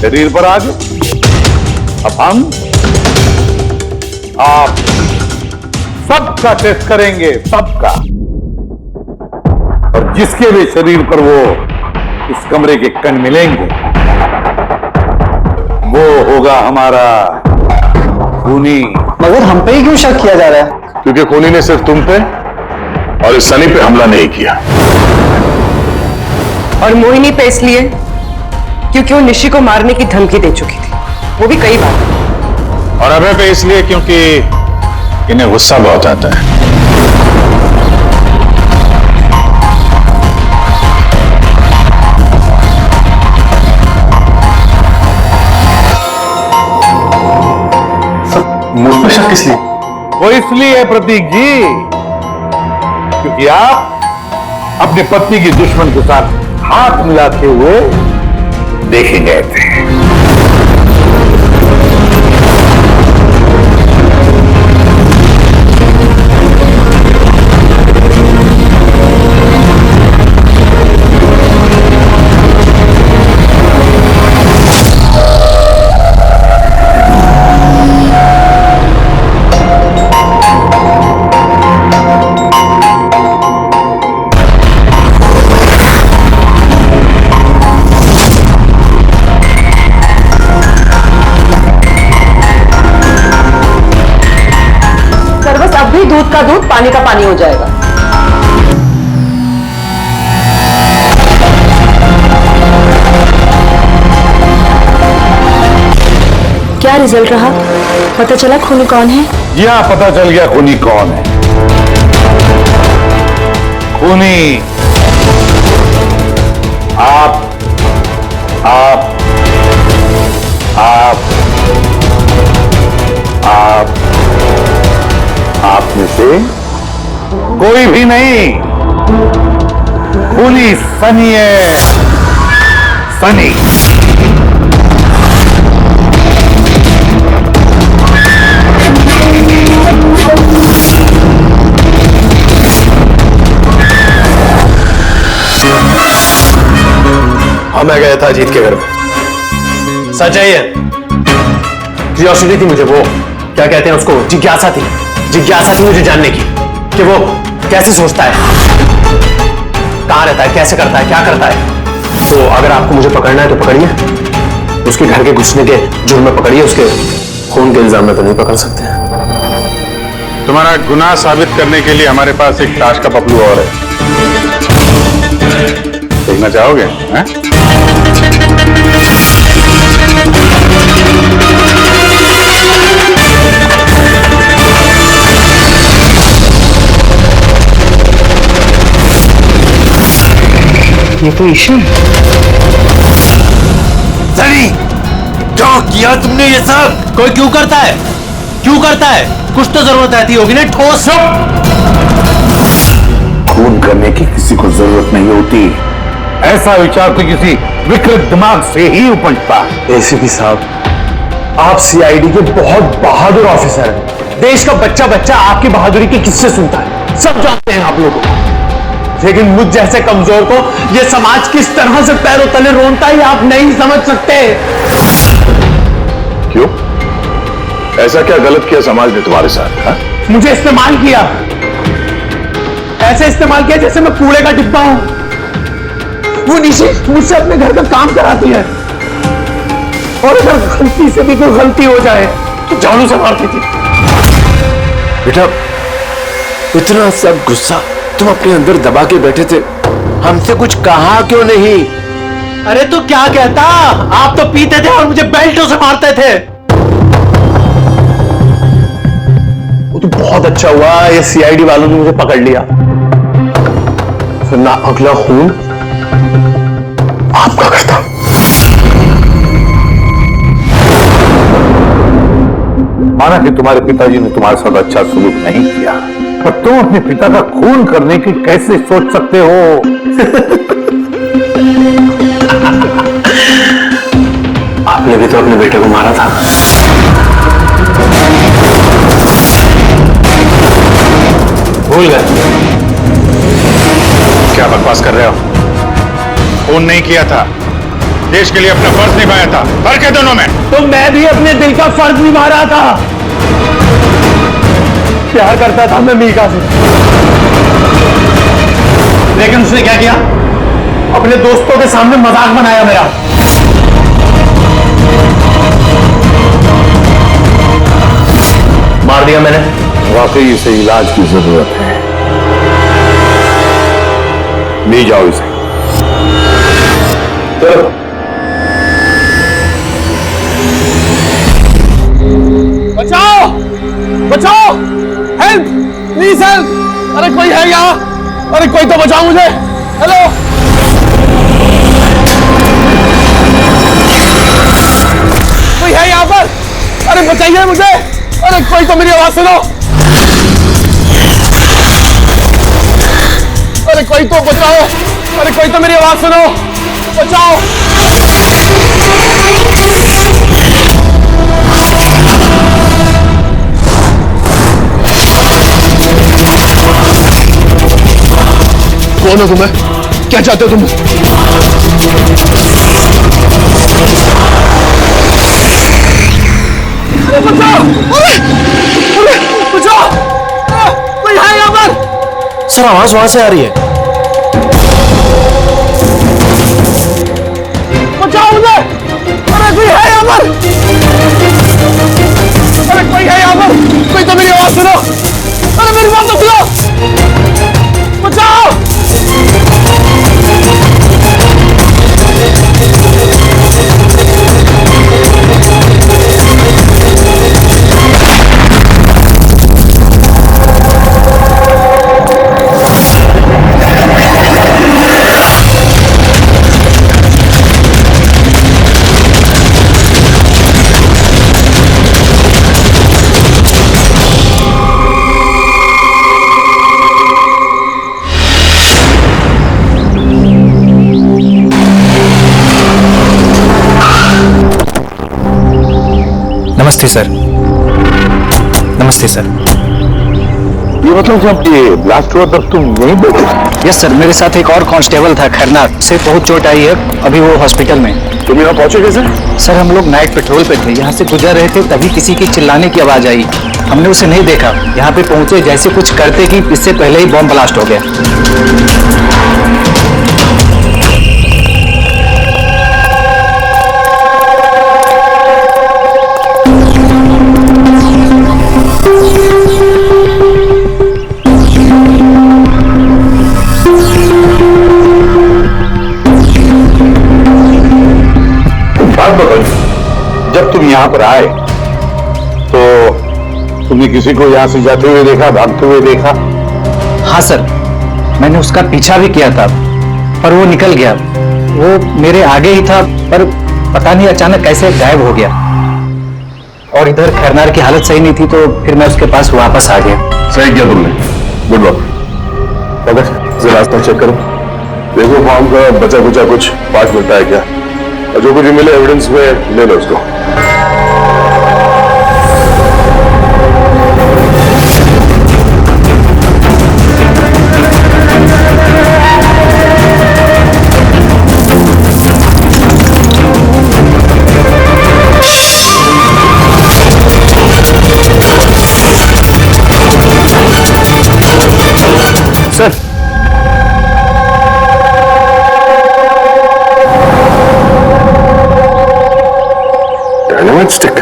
शरीर पर आ गए। अब हम आप सबका टेस्ट करेंगे, सबका, और जिसके भी शरीर पर वो इस कमरे के कण मिलेंगे वो होगा हमारा खूनी। मगर हम पे ही क्यों शक किया जा रहा है? क्योंकि खूनी ने सिर्फ तुम पे और इस सनी पे हमला नहीं किया। और मोहिनी पे इसलिए क्योंकि वो निशी को मारने की धमकी दे चुकी थी, वो भी कई बार। और अभय पे इसलिए क्योंकि इन्हें गुस्सा बहुत आता है। मुझ पर शक किस लिए? वो इसलिए है प्रतीक जी क्योंकि आप अपने पत्नी की दुश्मन के साथ हाथ मिलाते हुए देखे गए थे। सर बस अब भी दूध का दूध पानी का पानी हो जाएगा। क्या रिजल्ट रहा? पता चला खूनी कौन है? जी हाँ, पता चल गया खूनी कौन है। खूनी आप आप आप आप आप में से कोई भी नहीं। खूनी सनी है, सनी। हाँ, मैं गया था अजीत के घर में। सच है ये? क्यूरियोसिटी थी मुझे, वो क्या कहते हैं उसको, जिज्ञासा थी मुझे जानने की कि वो कैसे सोचता है, कहां रहता है, कैसे करता है, क्या करता है। तो अगर आपको मुझे पकड़ना है तो पकड़िए, उसके घर के घुसने के जुर्म में पकड़िए, उसके खून के इल्जाम में तो नहीं पकड़ सकते। तुम्हारा गुनाह साबित करने के लिए हमारे पास एक ताश का पपलू और है। देखना चाहोगे? हैं? ये तो ईशा है। सनी, क्यों किया तुमने ये सब? कोई क्यों करता है? क्यों करता है? कुछ तो जरूरत रहती होगी ना। ठोस खून करने की किसी को जरूरत नहीं होती। ऐसा विचार तो किसी विकृत दिमाग से ही उपजता है। एसीपी साहब, आप सीआईडी के बहुत बहादुर ऑफिसर हैं। देश का बच्चा बच्चा आपकी बहादुरी के किस्से सुनता है, सब जानते हैं आप लोगों को। लेकिन मुझ जैसे कमजोर को ये समाज किस तरह से पैरों तले रोनता है आप नहीं समझ सकते। क्यों? ऐसा क्या गलत किया समाज ने तुम्हारे साथ? हा? मुझे इस्तेमाल किया, ऐसे इस्तेमाल किया जैसे मैं कूड़े का डिब्बा हूं। वो निशी मुझसे अपने घर का काम कराती है, और अगर गलती से भी कोई गलती हो जाए तो झाड़ू से मारती थी। बेटा, इतना सब गुस्सा तुम अपने अंदर दबा के बैठे थे, हमसे कुछ कहा क्यों नहीं? अरे तो क्या कहता, आप तो पीते थे और मुझे बेल्टों से मारते थे। वो तो बहुत अच्छा हुआ ये सीआईडी वालों ने मुझे पकड़ लिया, फिर ना अगला खून आपका करता। माना कि तुम्हारे पिताजी ने तुम्हारे साथ अच्छा सलूक नहीं किया, पर तुम अपने पिता का खून करने की कैसे सोच सकते हो? आपने भी तो अपने बेटे को मारा था। भूल गए? क्या बकवास कर रहे हो? खून नहीं किया था, देश के लिए अपना फर्ज निभाया था। फर्क है दोनों में। तो मैं भी अपने दिल का फर्ज निभा रहा था। प्यार करता था मैं मीका से, लेकिन उसने क्या किया? अपने दोस्तों के सामने मजाक बनाया मेरा। मार दिया मैंने। वाकई इसे इलाज की जरूरत है, ले जाओ इसे। चलो। बचाओ, बचाओ, हेल्प, प्लीज हेल्प। अरे कोई है यहाँ? अरे कोई तो बचाओ मुझे। हेलो, कोई है यहाँ पर? अरे बचाइए मुझे। अरे कोई तो मेरी आवाज सुनो। अरे कोई तो बचाओ। अरे कोई तो मेरी आवाज सुनो, बचाओ। कौन हो तुम्हें? क्या चाहते हो तुम? बचाओ! कोई है यहाँ पर? सर आवाज वहां से आ रही है। बचाओ मुझे! अरे कोई है यहाँ पर? अरे कोई है यहाँ पर? कोई तो मेरी आवाज सुनो! अरे मेरी बात तो सुनो! बचाओ! नमस्ते सर। नमस्ते सर। ये मतलब जब ये ब्लास्ट हुआ तब तुम यहीं बैठे? यस सर, मेरे साथ एक और कांस्टेबल था खरनाथ, से बहुत चोट आई है, अभी वो हॉस्पिटल में। तुम यहाँ पहुंचे कैसे? सर हम लोग नाइट पेट्रोल पे थे, यहाँ से गुजर रहे थे, तभी किसी की चिल्लाने की आवाज आई। हमने उसे नहीं देखा, यहाँ पे पहुंचे जैसे कुछ करते कि इससे पहले ही बॉम्ब ब्लास्ट हो गया। जब तुम यहाँ पर आए तो तुमने किसी को यहाँ से जाते हुए देखा, भागते हुए देखा? हाँ सर, मैंने उसका पीछा भी किया था, पर वो निकल गया। वो मेरे आगे ही था, पर पता नहीं अचानक कैसे गायब हो गया। और इधर खरनार की हालत सही नहीं थी, तो फिर मैं उसके पास वापस आ गया। सही किया तुमने, गुड वर्क। अगर जरा रास्ता चेक करो, देखो फॉर्म का बचा कुचा कुछ पार्ट मिलता है क्या, और जो कुछ भी मिले एविडेंस में ले लो उसको। सर डायनामाइट स्टिक,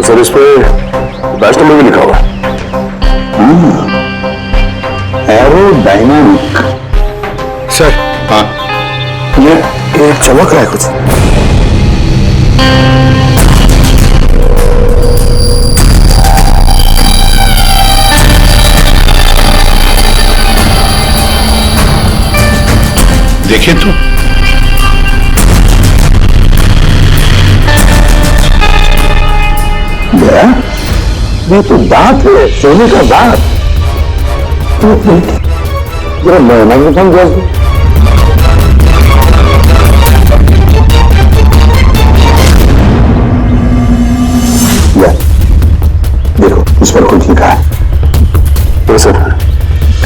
सर इस पे बैच नंबर भी लिखा हुआ है। Arrow dynamic. सर। हाँ, ये चमक रहा है कुछ। देखे तो ये तो दांत है, सोने का दांत। जरा मैं समझा। देखो इस पर कुछ लिखा है। तो सर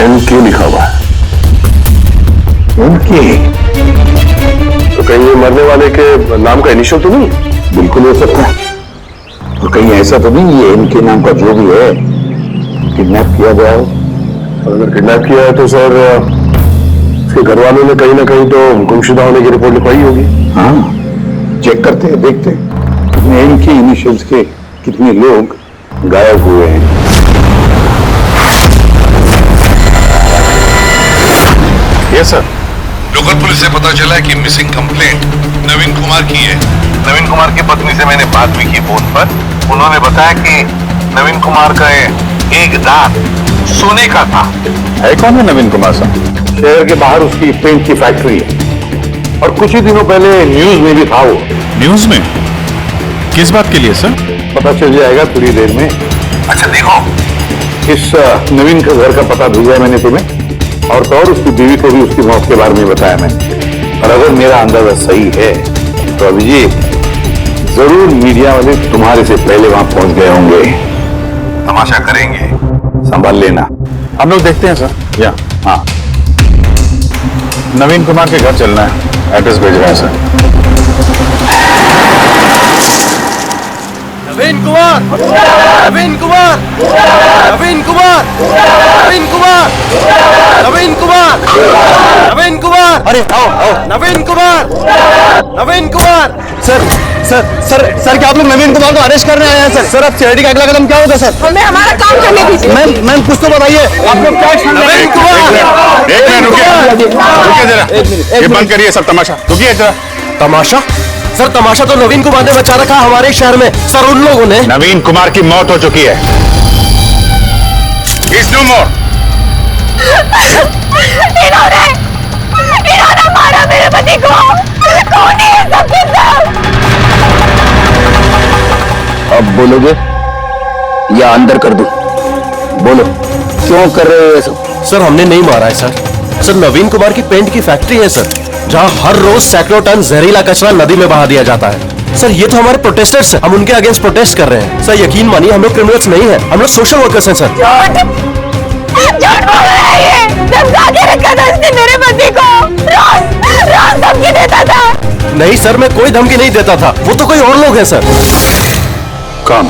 MK लिखा हुआ है। MK तो कहीं ये मरने वाले के नाम का इनिशियल तो नहीं? बिल्कुल हो सकता है। और कहीं ऐसा तो नहीं ये MK नाम का जो भी है किडनैप किया गया हो? और अगर किडनैप किया है तो सर उसके घर वालों ने कहीं ना कहीं तो गुमशुदा होने की रिपोर्ट लिखवाई होगी। हाँ, चेक करते हैं, देखते हैं कितने MK इनिशियल्स के कितने लोग गायब हुए हैं। Yes sir. लोकल पुलिस से पता चला कि मिसिंग कंप्लेंट नवीन कुमार की है। नवीन कुमार की पत्नी से मैंने बात भी की फोन पर। उन्होंने बताया कि नवीन कुमार का एक दांत सोने का था। है कौन है नवीन कुमार साहब? शहर के बाहर उसकी पेंट की फैक्ट्री है और कुछ ही दिनों पहले न्यूज में भी था वो। न्यूज में? किस बात के लिए सर? पता चल जाएगा थोड़ी देर में। अच्छा देखो, इस नवीन का घर का पता भेजा है मैंने तुम्हें, और तो और उसकी बीवी को भी उसकी मौत के बारे में बताया मैंने। और अगर मेरा अंदाजा सही है तो अभिजीत जरूर मीडिया वाले तुम्हारे से पहले वहां पहुंच गए होंगे। तमाशा करेंगे, संभाल लेना। हम लोग देखते हैं सर। या हाँ, नवीन कुमार के घर चलना है, एड्रेस भेज रहे हैं सर। नवीन कुमार, नवीन कुमार, नवीन कुमार, नवीन कुमार, नवीन कुमार, नवीन कुमार, अरे आओ आओ, Naveen Kumar, Naveen Kumar. Sir sir sir sir क्या आप लोग नवीन कुमार को अरेस्ट करने आए हैं सर? सर अब सीआईडी का अगला कदम क्या होगा सर? हमें हमारा काम करने दीजिए। मैम कुछ तो बताइए, आप लोग क्या? नवीन कुमार, एक मिनट रुकिए जरा, ये बंद करिए सब तमाशा, रुकिए जरा। तमाशा? सर तमाशा तो नवीन कुमार ने बचा रखा हमारे शहर में सर। उन लोगों ने नवीन कुमार की मौत हो चुकी है। He's no more। इन्होंने मारा मेरे पति को। कौन है ये सब के सब? अब बोलोगे या अंदर कर दूं? बोलो, क्यों कर रहे हो ये सब? सर हमने नहीं मारा है सर। सर नवीन कुमार की पेंट की फैक्ट्री है सर, जहां हर रोज सैकड़ों टन जहरीला कचरा नदी में बहा दिया जाता है। सर ये तो हमारे प्रोटेस्टर्स हैं, हम उनके अगेंस्ट प्रोटेस्ट कर रहे हैं। सर यकीन मानिए हम लोग क्रिमिनल्स नहीं हैं, हम लोग सोशल वर्कर्स हैं सर। झूठ बोल रहा है ये। धमका के रखा था इसने मेरे पति को। रोज धमकी देता था। नहीं सर मैं कोई धमकी नहीं देता था, वो तो कोई और लोग हैं सर। कौन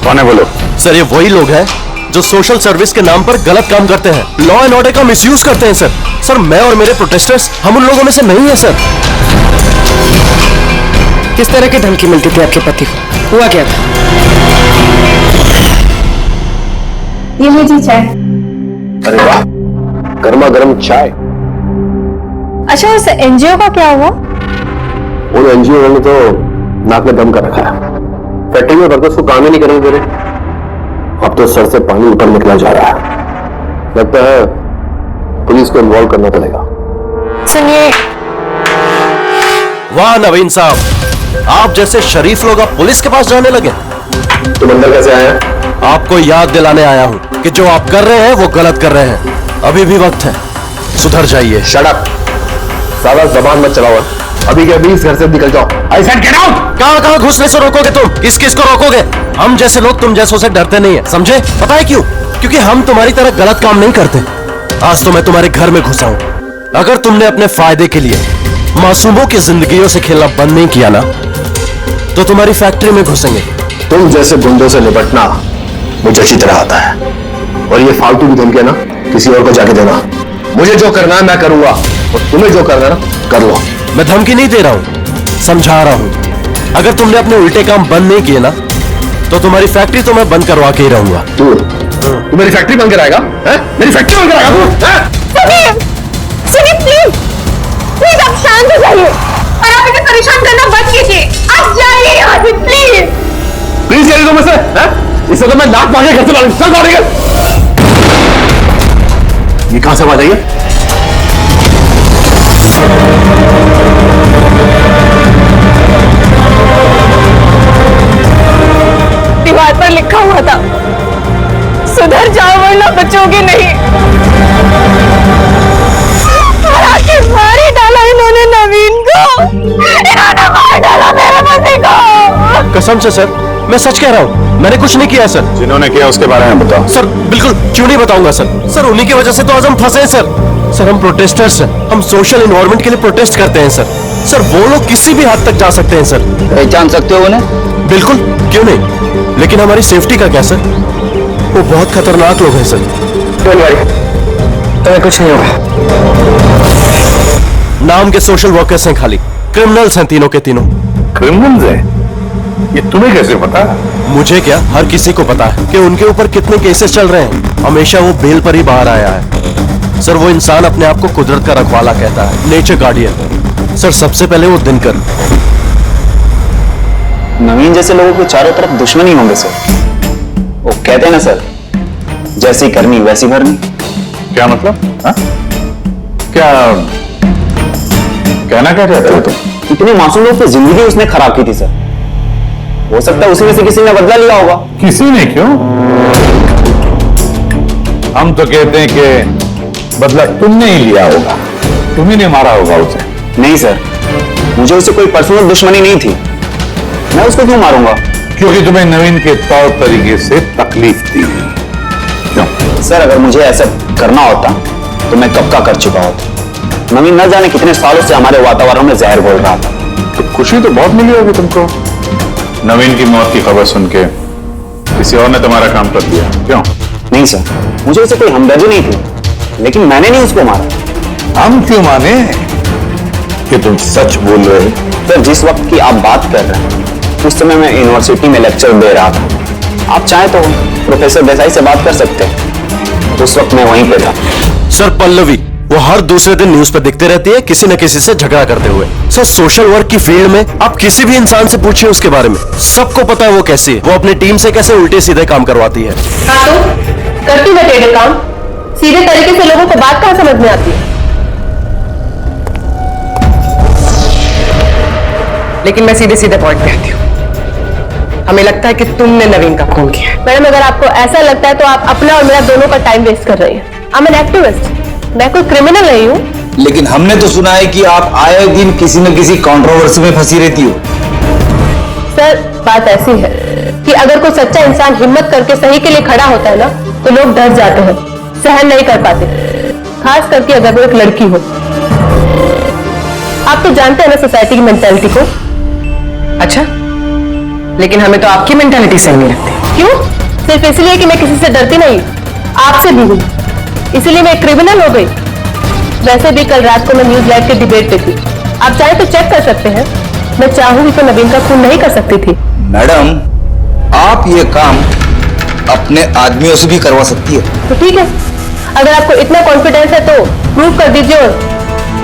कौन है बोलो? सर ये वही लोग हैं जो सोशल सर्विस के नाम पर गलत काम करते हैं, लॉ एंड ऑर्डर का मिसयूज करते हैं सर। सर मैं और मेरे प्रोटेस्टर्स हम उन लोगों में से नहीं है सर। किस तरह की धमकी मिलती थी आपके पति को? हुआ क्या था? ये लीजिए चाय। अरे वाह, गर्मा गर्म चाय। अच्छा उस एनजीओ का क्या हुआ? उन एनजीओ वालों ने तो नाक में दम कर रखा है। फैक्ट्री में वर्कर्स को काम ही नहीं करने दे रहे। अब तो सर से पानी ऊपर निकला जा रहा है। लगता है पुलिस को इन्वॉल्व करना पड़ेगा। सुनिए, वाह नवीन साहब, आप जैसे शरीफ लोग अब पुलिस के पास जाने लगे। तुम अंदर कैसे आए हैं? आपको याद दिलाने आया हूं कि जो आप कर रहे हैं वो गलत कर रहे हैं। अभी भी वक्त है, सुधर जाइए। शट अप, सारा जबान मत चलाओ। अभी के अभी इस घर से निकल जाओ। I said get out. कहां घुसने से रोकोगे तुम? किस किस को रोकोगे? हम जैसे लोग तुम जैसों से डरते नहीं है, समझे? पता है क्यों? क्योंकि हम तुम्हारी तरह गलत काम नहीं करते। आज तो मैं तुम्हारे घर में घुसा हूं। अगर तुमने अपने फायदे के लिए मासूमों की जिंदगियों से खेलना बंद नहीं किया ना, तो तुम्हारी फैक्ट्री में घुसेंगे। तुम जैसे गुंडों से निपटना मुझे अच्छी तरह आता है, और ये फालतू की धमकियां ना किसी और को जाके देना। मुझे जो करना है मैं करूंगा, और तुम्हें जो करना है ना कर लो। मैं धमकी नहीं दे रहा हूं, समझा रहा हूं। अगर तुमने अपने उल्टे काम बंद नहीं किए ना, तो तुम्हारी फैक्ट्री तो मैं बंद करवा के ही रहूंगा। तू मेरी फैक्ट्री बंद कराएगा? मेरी फैक्ट्री बंद कराएगा? सुनिए, सुनिए प्लीज आप शांत हो जाइए और आप इसे परेशान करना बंद कीजिए। आप जाइए यहाँ से प्लीज। प्लीज कह रही तुम इसे? इससे तो मैं नाक मांगे घर से बाहर चल मारेगा। ये कहां से आवाज आई है? दीवार पर लिखा हुआ था, सुधर जाओ वरना बचोगे नहीं। और आखिर मार ही डाला इन्होंने नवीन को। इन्होंने मार डाला मेरे पति को। कसम से सर, मैं सच कह रहा हूँ, मैंने कुछ नहीं किया सर। जिन्होंने किया उसके बारे में बताओ। सर बिल्कुल क्यों नहीं बताऊंगा सर। सर उन्हीं की वजह से तो आज हम फंसे हैं सर। सर हम प्रोटेस्टर्स हैं, हम सोशल इन्वायरमेंट के लिए प्रोटेस्ट करते हैं सर। सर वो लोग किसी भी हद तक जा सकते हैं सर। पहचान सकते हो उन्हें? बिल्कुल, क्यों नहीं, लेकिन हमारी सेफ्टी का क्या सर? वो बहुत खतरनाक लोग हैं सर। तुम्हें कुछ नहीं होगा। नाम के सोशल वर्कर्स हैं खाली, क्रिमिनल्स हैं तीनों के तीनों। क्रिमिनल्स हैं? ये तुम्हें कैसे पता? मुझे क्या, हर किसी को पता है कि उनके ऊपर कितने केसेस चल रहे हैं। हमेशा वो बेल पर ही बाहर आया है सर। वो इंसान अपने आप को कुदरत का रखवाला कहता है, नेचर गार्डियन। सर सबसे पहले वो दिनकर। नवीन जैसे लोगों को चारों तरफ दुश्मनी होंगे सर। वो कहते हैं ना सर, जैसी करनी वैसी भरनी। क्या मतलब? हा? क्या कहना क्या चाहते हो तुम? इतने मासूम लोग की जिंदगी उसने खराब की थी सर। हो सकता है उसी में से किसी ने बदला लिया होगा। किसी ने? क्यों? हम तो कहते हैं कि बदला तुमने ही लिया होगा। तुम्ही नहीं मारा होगा उसे। नहीं सर, मुझे उससे कोई पर्सनल दुश्मनी नहीं थी, मैं उसको क्यों मारूंगा? क्योंकि तुम्हें नवीन के तौर तरीके से तकलीफ दी। क्यों? सर अगर मुझे ऐसा करना होता तो मैं कब का कर चुका होता। नवीन न जाने कितने सालों से हमारे वातावरण में जहर घोल रहा था। तो खुशी तो बहुत मिली होगी तुमको, नवीन की मौत की खबर सुन के किसी और ने तुम्हारा काम कर दिया। क्यों? नहीं सर, मुझे उससे कोई हमदर्दी नहीं थी, लेकिन मैंने नहीं उसको मारा। हम क्यों माने कि तुम सच बोल रहे हो? सर जिस वक्त की आप बात कर रहे हैं उस समय मैं यूनिवर्सिटी में लेक्चर दे रहा था। आप चाहे तो प्रोफेसर देसाई से बात कर सकते हैं, उस वक्त मैं वहीं पे था। सर पल्लवी वो हर दूसरे दिन न्यूज पर दिखते रहती है किसी न किसी से झगड़ा करते हुए। सर सोशल वर्क की फील्ड में आप किसी भी इंसान से पूछिए उसके बारे में, सबको पता है वो कैसी है, वो अपनी टीम से कैसे उल्टे सीधे काम करवाती है। हाँ तो करती मैं टेढ़े काम, सीधे तरीके से लोगों को बात कहाँ समझ में आती है। लेकिन मैं सीधे सीधे पॉइंट पे आती हूँ। हमें लगता है कि तुमने नवीन का खून किया है। मैडम अगर आपको ऐसा लगता है तो आप अपना और मेरा दोनों का टाइम वेस्ट कर रही हैं। आई एम एन एक्टिविस्ट, मैं कोई क्रिमिनल नहीं हूँ। लेकिन हमने तो सुना है कि आप आए दिन किसी न किसी कंट्रोवर्सी में फंसी रहती हो। सर बात ऐसी है कि अगर कोई सच्चा इंसान हिम्मत करके सही के लिए खड़ा होता है ना तो लोग डर जाते हैं, सहन नहीं कर पाते, खास करके अगर वो एक लड़की हो। आप तो जानते हैं ना सोसाइटी की मेंटालिटी को। अच्छा, लेकिन हमें तो आपकी मेंटालिटी सही नहीं लगती। क्यों? सिर्फ इसलिए कि मैं किसी से डरती नहीं, आपसे भी हुई, इसलिए मैं क्रिमिनल हो गई। वैसे भी कल रात को मैं न्यूज लाइव के डिबेट पे थी, आप चाहे तो चेक कर सकते हैं। मैं चाहूंगी तो नवीन का खून नहीं कर सकती थी। मैडम आप ये काम अपने आदमियों से भी करवा सकती है। तो ठीक है, अगर आपको इतना कॉन्फिडेंस है तो प्रूव कर दीजिए और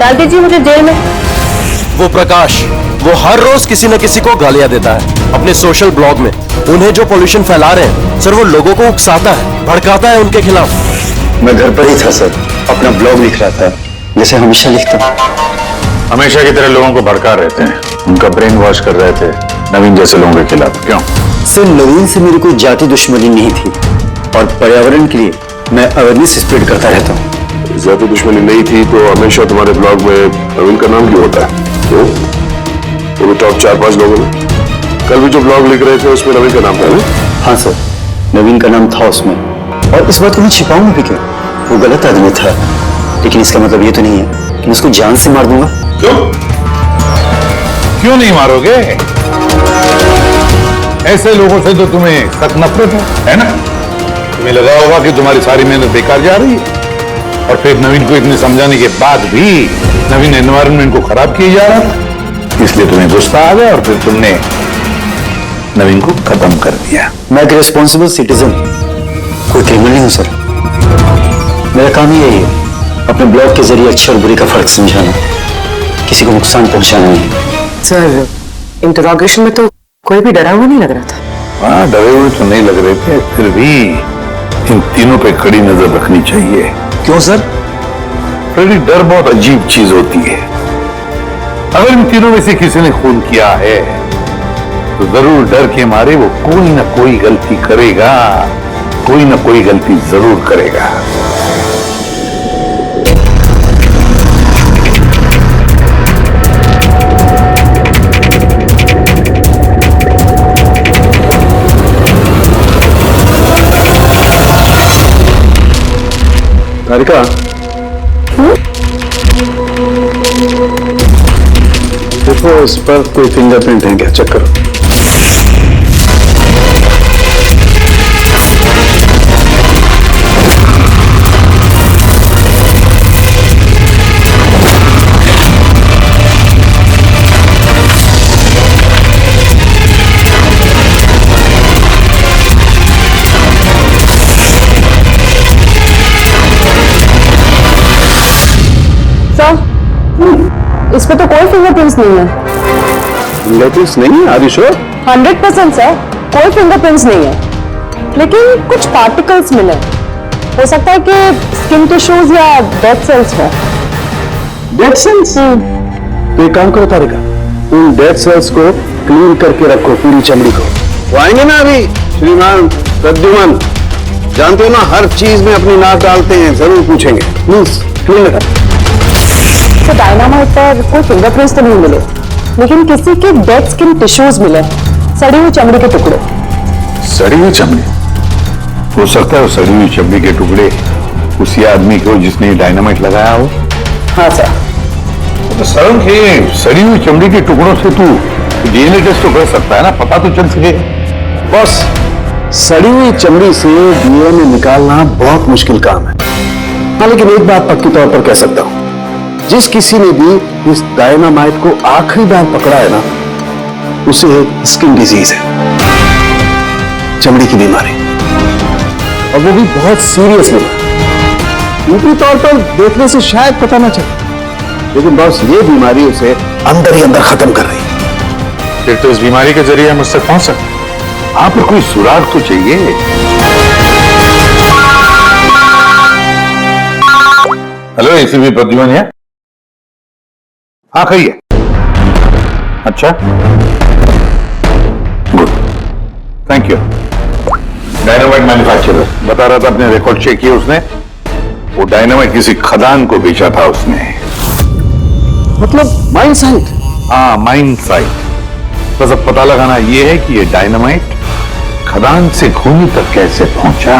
डाल दीजिए मुझे जेल में। वो प्रकाश वो हर रोज किसी न किसी को गालियां देता है अपने सोशल ब्लॉग में। उन्हें जो पोल्यूशन फैला रहे हैं सर वो लोगों को उकसाता है, भड़काता है उनके खिलाफ। मैं घर पर ही था सर, अपना ब्लॉग लिख रहा था जैसे हमेशा लिखता हूँ। हमेशा की तरह लोगों को भड़का रहते हैं, उनका ब्रेन वॉश कर रहे थे नवीन जैसे लोगों के खिलाफ। क्यों? सर नवीन से मेरी कोई जाति दुश्मनी नहीं थी और पर्यावरण के लिए मैं अवेयरनेस स्प्रेड करता रहता हूँ। ज्यादा दुश्मनी नहीं थी तो हमेशा तुम्हारे ब्लॉग में नवीन का नाम क्यों होता है? तो वो टॉप 4-5 लोगों में कल भी जो ब्लॉग लिख रहे थे उसमें नवीन का नाम था ना? हाँ सर, नवीन का नाम था उसमें, और इस बात को मैं छिपाऊंगा भी क्यों? वो गलत आदमी था, लेकिन इसका मतलब ये तो नहीं है कि मैं उसको जान से मार दूंगा। क्यों? क्यों नहीं मारोगे? ऐसे लोगों से तो तुम्हें सख्त नफरत है ना? तुम्हें लगा होगा कि तुम्हारी सारी मेहनत बेकार जा रही है, और फिर नवीन को इतने समझाने के बाद भी नवीन एनवायरनमेंट को खराब किया जा रहा था, इसलिए तुम्हें गुस्सा आ गया और फिर तुमने नवीन को खत्म कर दिया। मैं एक रिस्पॉन्सिबल सिटीजन, कोई क्रिमिनल नहीं हूं सर। मेरा काम ही यही है, अपने ब्लॉग के जरिए अच्छे और बुरे का फर्क समझाना, किसी को नुकसान पहुंचाना नहीं। सर इंटरोगेशन में तो कोई भी डरा हुआ नहीं लग रहा था। हाँ डरे हुए तो नहीं लग रहे थे, फिर भी इन तीनों पे कड़ी नजर रखनी चाहिए। क्यों सर? फ्रेडी डर बहुत अजीब चीज होती है। अगर इन तीनों में से किसी ने खून किया है तो जरूर डर के मारे वो कोई ना कोई गलती करेगा, कोई ना कोई गलती जरूर करेगा। तारिका, देखो इस पर कोई फिंगरप्रिंट है क्या? चेक करो। इस पे तो कोई फिंगरप्रिंट्स नहीं है। फिंगरप्रिंट्स नहीं है? Are you sure? 100% सर, कोई फिंगरप्रिंट्स नहीं है, लेकिन कुछ पार्टिकल्स मिले। हो सकता है कि स्किन टिश्यूज या डेड सेल्स हो। Dead cells? तो एक काम करो तारिका, उन डेड सेल्स को क्लीन करके रखो, पूरी चमड़ी को। वो आएंगे ना अभी श्रीमान प्रद्युमन, जानते हो ना हर चीज में अपनी नाक डालते हैं, जरूर पूछेंगे। प्लीज क्लीन रखो। तो डायनामाइट पर कोई फिंगरप्रिंट्स तो नहीं मिले, लेकिन किसी के डेड स्किन टिश्यूज मिले, सड़ी हुई चमड़ी के टुकड़े। सड़ी हुई चमड़ी? हो सकता है वो सड़ी हुई चमड़ी के टुकड़े उसी आदमी को जिसने डायनामाइट लगाया हो। हाँ सर। तो सर ये सड़ी हुई चमड़ी के टुकड़ों से तू डीएनए टेस्ट तो कर सकता है ना, पता तो चल सके। बस सड़ी हुई चमड़ी से डीएनए निकालना बहुत मुश्किल काम है। हाँ, लेकिन एक बात पक्की तौर पर कह सकता हूं, जिस किसी ने भी इस डायनामाइट को आखिरी बार पकड़ा है ना, उसे स्किन डिजीज है, चमड़ी की बीमारी, और वो भी बहुत सीरियस बीमारी। ऊपरी तौर पर देखने से शायद पता ना चले, लेकिन बस ये बीमारी उसे अंदर ही अंदर खत्म कर रही है। फिर तो इस बीमारी के जरिए हम मुझ तक पहुंच सकते हैं। आप कोई सुराग तो चाहिए। हेलो, एसीपी प्रद्युमन है? हाँ कहिए। अच्छा, good, thank you. Dynamite manufacturer बता रहा था, अपने रिकॉर्ड चेक किए उसने, वो डायनामाइट किसी खदान को बेचा था उसने। मतलब माइन साइट? हाँ, माइन साइट। बस अब पता लगाना यह है कि ये डायनामाइट खदान से खूनी तक कैसे पहुंचा।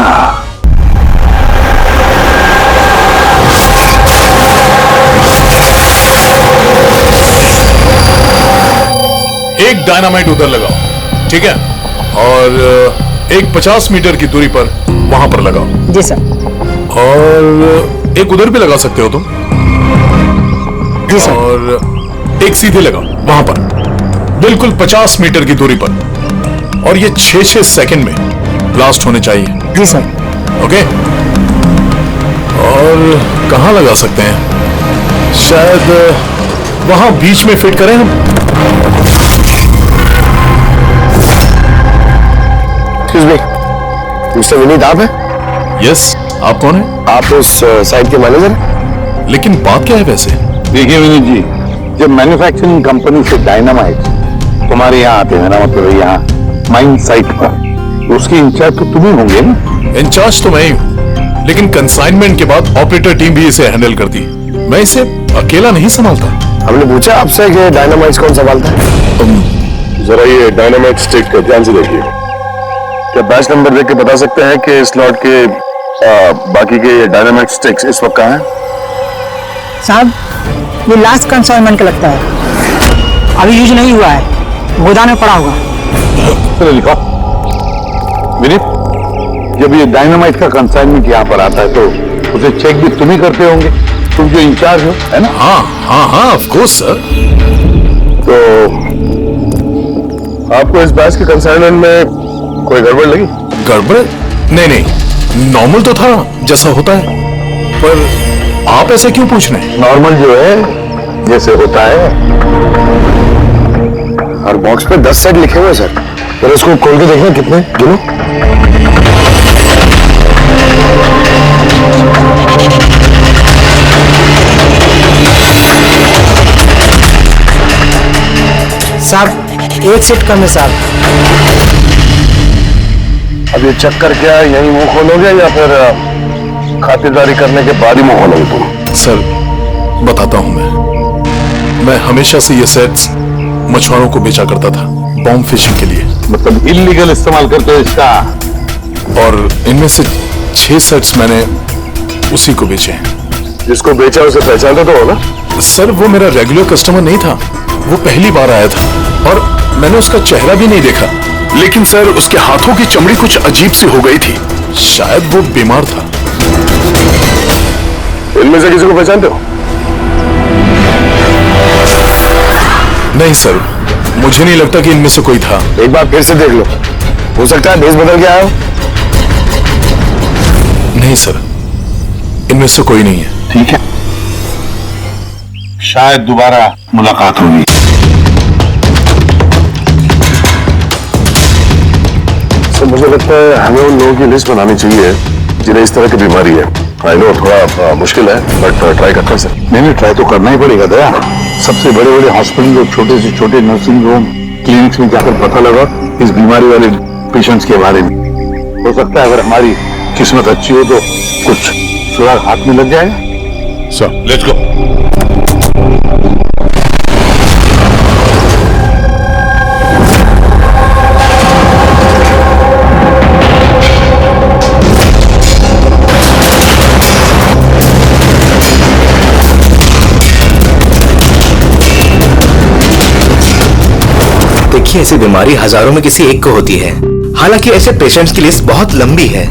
एक डायनामाइट उधर लगाओ, ठीक है, और एक 50 मीटर की दूरी पर वहां पर लगाओ। जी सर। और एक उधर भी लगा सकते हो तुम। जी सर। और एक सीधे लगाओ वहां पर, बिल्कुल 50 मीटर की दूरी पर, और ये 6-6 सेकंड में ब्लास्ट होने चाहिए। जी सर। ओके। और कहां लगा सकते हैं? शायद वहां बीच में फिट करें हम। एक्सक्यूज मी, मिस्टर विनीत आप है? यस, आप कौन है? आप उस साइट के मैनेजर हैं? लेकिन बात क्या है वैसे? देखिए विनीत जी, जब मैन्युफैक्चरिंग कंपनी से डायनामाइट तुम्हारे यहाँ आते हैं ना, मतलब यहाँ माइन साइट पर, तो उसके इंचार्ज तो तुम ही होंगे ना? इंचार्ज तो मैं ही हूं, लेकिन कंसाइनमेंट के बाद ऑपरेटर टीम भी इसे हैंडल करती है। मैं इसे अकेला नहीं संभालता। हमने पूछा आपसे कि डायनामाइट कौन संभालता है? जरा ये डायनामाइट स्टिक को ध्यान से देखिए। क्या बैच नंबर देख के बता सकते हैं कि इस लॉट के बाकी के डायनामाइट स्टिक्स इस वक्त कहाँ हैं? साहब, ये लास्ट कंसाइनमेंट का लगता है, अभी यूज नहीं हुआ है, गोदाम में पड़ा होगा। चलो लिखो। विनीत, जब ये डायनामाइट का कंसाइनमेंट यहाँ पर आता है तो उसे चेक भी तुम ही करते होंगे, तुम जो इंचार्ज हो, है ना? हाँ हाँ हाँ, ऑफ कोर्स सर। तो आपको इस बैच के कंसाइनमेंट में कोई गड़बड़ लगी? गड़बड़? नहीं नहीं, नॉर्मल तो था जैसा होता है, पर आप ऐसे क्यों पूछ रहे हैं? नॉर्मल जो है जैसे होता है। और बॉक्स पे 10 सेट लिखे हुए सर, तो इसको खोल के देखना कितने गिनो। साहब, एक सेट कम है साहब। अब ये चक्कर क्या है, यही मुंह खोलोगे या फिर खातिरदारी करने के बाद ही मुंह खोलोगे तुम? सर बताता हूं, मैं हमेशा से ये सेट्स मछुआरों को बेचा करता था, बॉम्ब फिशिंग के लिए। मतलब इल्लीगल इस्तेमाल करते हो इसका? और इनमें से 6 सेट्स मैंने उसी को बेचे हैं। जिसको बेचा उसे पहचानते तो हो ना? सर वो मेरा रेगुलर कस्टमर नहीं था, वो पहली बार आया था और मैंने उसका चेहरा भी नहीं देखा, लेकिन सर उसके हाथों की चमड़ी कुछ अजीब सी हो गई थी, शायद वो बीमार था। इनमें से किसी को पहचानते हो? नहीं सर, मुझे नहीं लगता कि इनमें से कोई था। एक बार फिर से देख लो, हो सकता है भेस बदल के आया हो। नहीं सर, इनमें से कोई नहीं है। ठीक है, शायद दोबारा मुलाकात होगी। सर मुझे लगता है हमें उन लोगों की लिस्ट बनानी चाहिए जिन्हें इस तरह की बीमारी है। आई नो थोड़ा मुश्किल है, बट ट्राई करते हैं सर। नहीं, ट्राई तो करना ही पड़ेगा दया। सबसे बड़े बड़े हॉस्पिटल और छोटे से छोटे नर्सिंग होम, क्लिनिक्स में जाकर पता लगा इस बीमारी वाले पेशेंट्स के बारे में। हो सकता है अगर हमारी किस्मत अच्छी हो तो कुछ सुराग हाथ में लग जाएगा। Sir let's go. देखिए, ऐसी बीमारी हजारों में किसी एक को होती है। हालांकि ऐसे पेशेंट्स की लिस्ट बहुत लंबी है।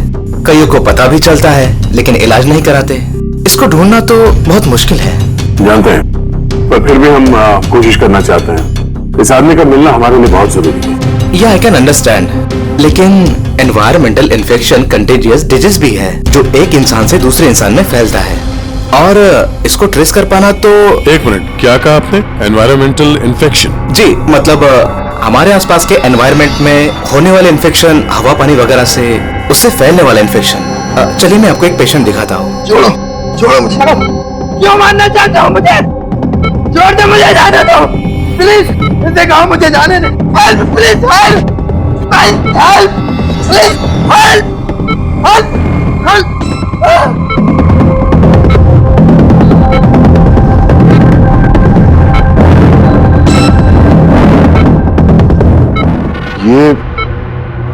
कईयों को पता भी चलता है लेकिन इलाज नहीं कराते। इसको ढूंढना तो बहुत मुश्किल है। जानते हैं, पर फिर भी हम कोशिश करना चाहते हैं। इस आदमी का मिलना हमारे लिए बहुत जरूरी है। या आई कैन अंडरस्टैंड, लेकिन एनवायरमेंटल इन्फेक्शन कंटेजियस डिजीज भी है जो एक इंसान से दूसरे इंसान में फैलता है, और इसको ट्रेस कर पाना तो। एक मिनट, क्या कहा आपने? Environmental infection? जी, मतलब हमारे आसपास के एनवायरमेंट में होने वाले इन्फेक्शन, हवा पानी वगैरह से उससे फैलने वाला इन्फेक्शन। चलिए मैं आपको एक पेशेंट दिखाता हूँ। छोड़ो छोड़ो मुझे। क्यों मारना चाहता हूँ मुझे? छोड़ दे मुझे, जाने दो प्लीज। इसे कहो मुझे जाने दे। Help please, help help please, help help help.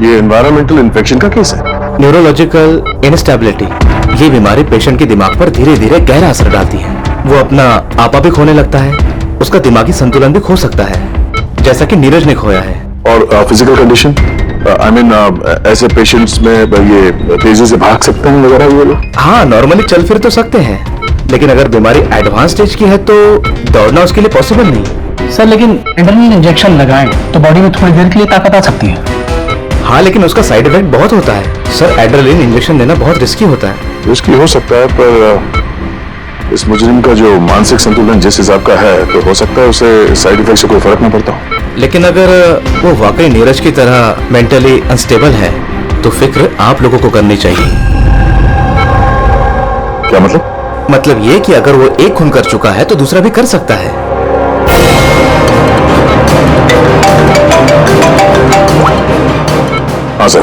ये एनवायरमेंटल इन्फेक्शन का केस है। न्यूरोलॉजिकल इंस्टेबिलिटी, ये बीमारी पेशेंट के दिमाग पर धीरे धीरे गहरा असर डालती है। वो अपना आपा भी खोने लगता है, उसका दिमागी संतुलन भी खो सकता है, जैसा कि नीरज ने खोया है। और फिजिकल कंडीशन, आई मीन ऐसे पेशेंट्स में ये तेजी से भाग सकते हैं वगैरह ये लोग? हाँ, नॉर्मली चल फिर तो सकते हैं, लेकिन अगर बीमारी एडवांस स्टेज की है तो दौड़ना उसके लिए पॉसिबल नहीं। सर, लेकिन एड्रेनलिन इंजेक्शन लगाएं तो बॉडी में थोड़ी देर के लिए ताकत आ सकती है। हाँ, लेकिन उसका साइड इफेक्ट बहुत होता है। सर, एड्रेनलिन इंजेक्शन देना बहुत रिस्की होता है। रिस्की हो सकता है, पर इस मुजरिम का जो मानसिक संतुलन जिस हिसाब का है, तो हो सकता है उसे साइड इफेक्ट से कोई फर्क न पड़ता हो। लेकिन अगर वो वाकई नीरज की तरह मेंटली अनस्टेबल है तो फिक्र आप लोगों को करनी चाहिए। क्या मतलब? मतलब ये कि अगर वो एक खून कर चुका है तो दूसरा भी कर सकता है। हाँ सर।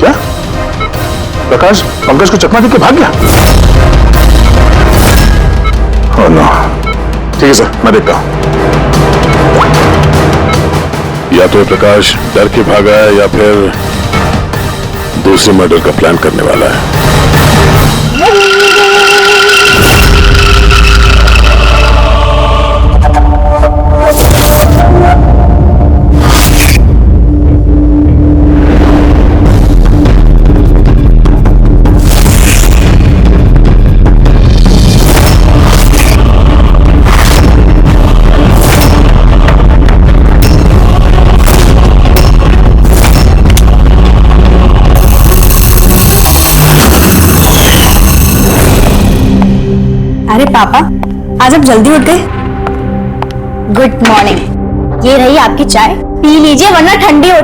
क्या प्रकाश पंकज को चकमा देके भाग गया? Oh no. ठीक है सर, मैं देखता हूं। या तो ये प्रकाश डर के भागा है या फिर दूसरे मर्डर का प्लान करने वाला है। अरे पापा, आज आप जल्दी उठ गए। Good morning. ये रही आपकी चाय, पी लीजिए वरना ठंडी हो।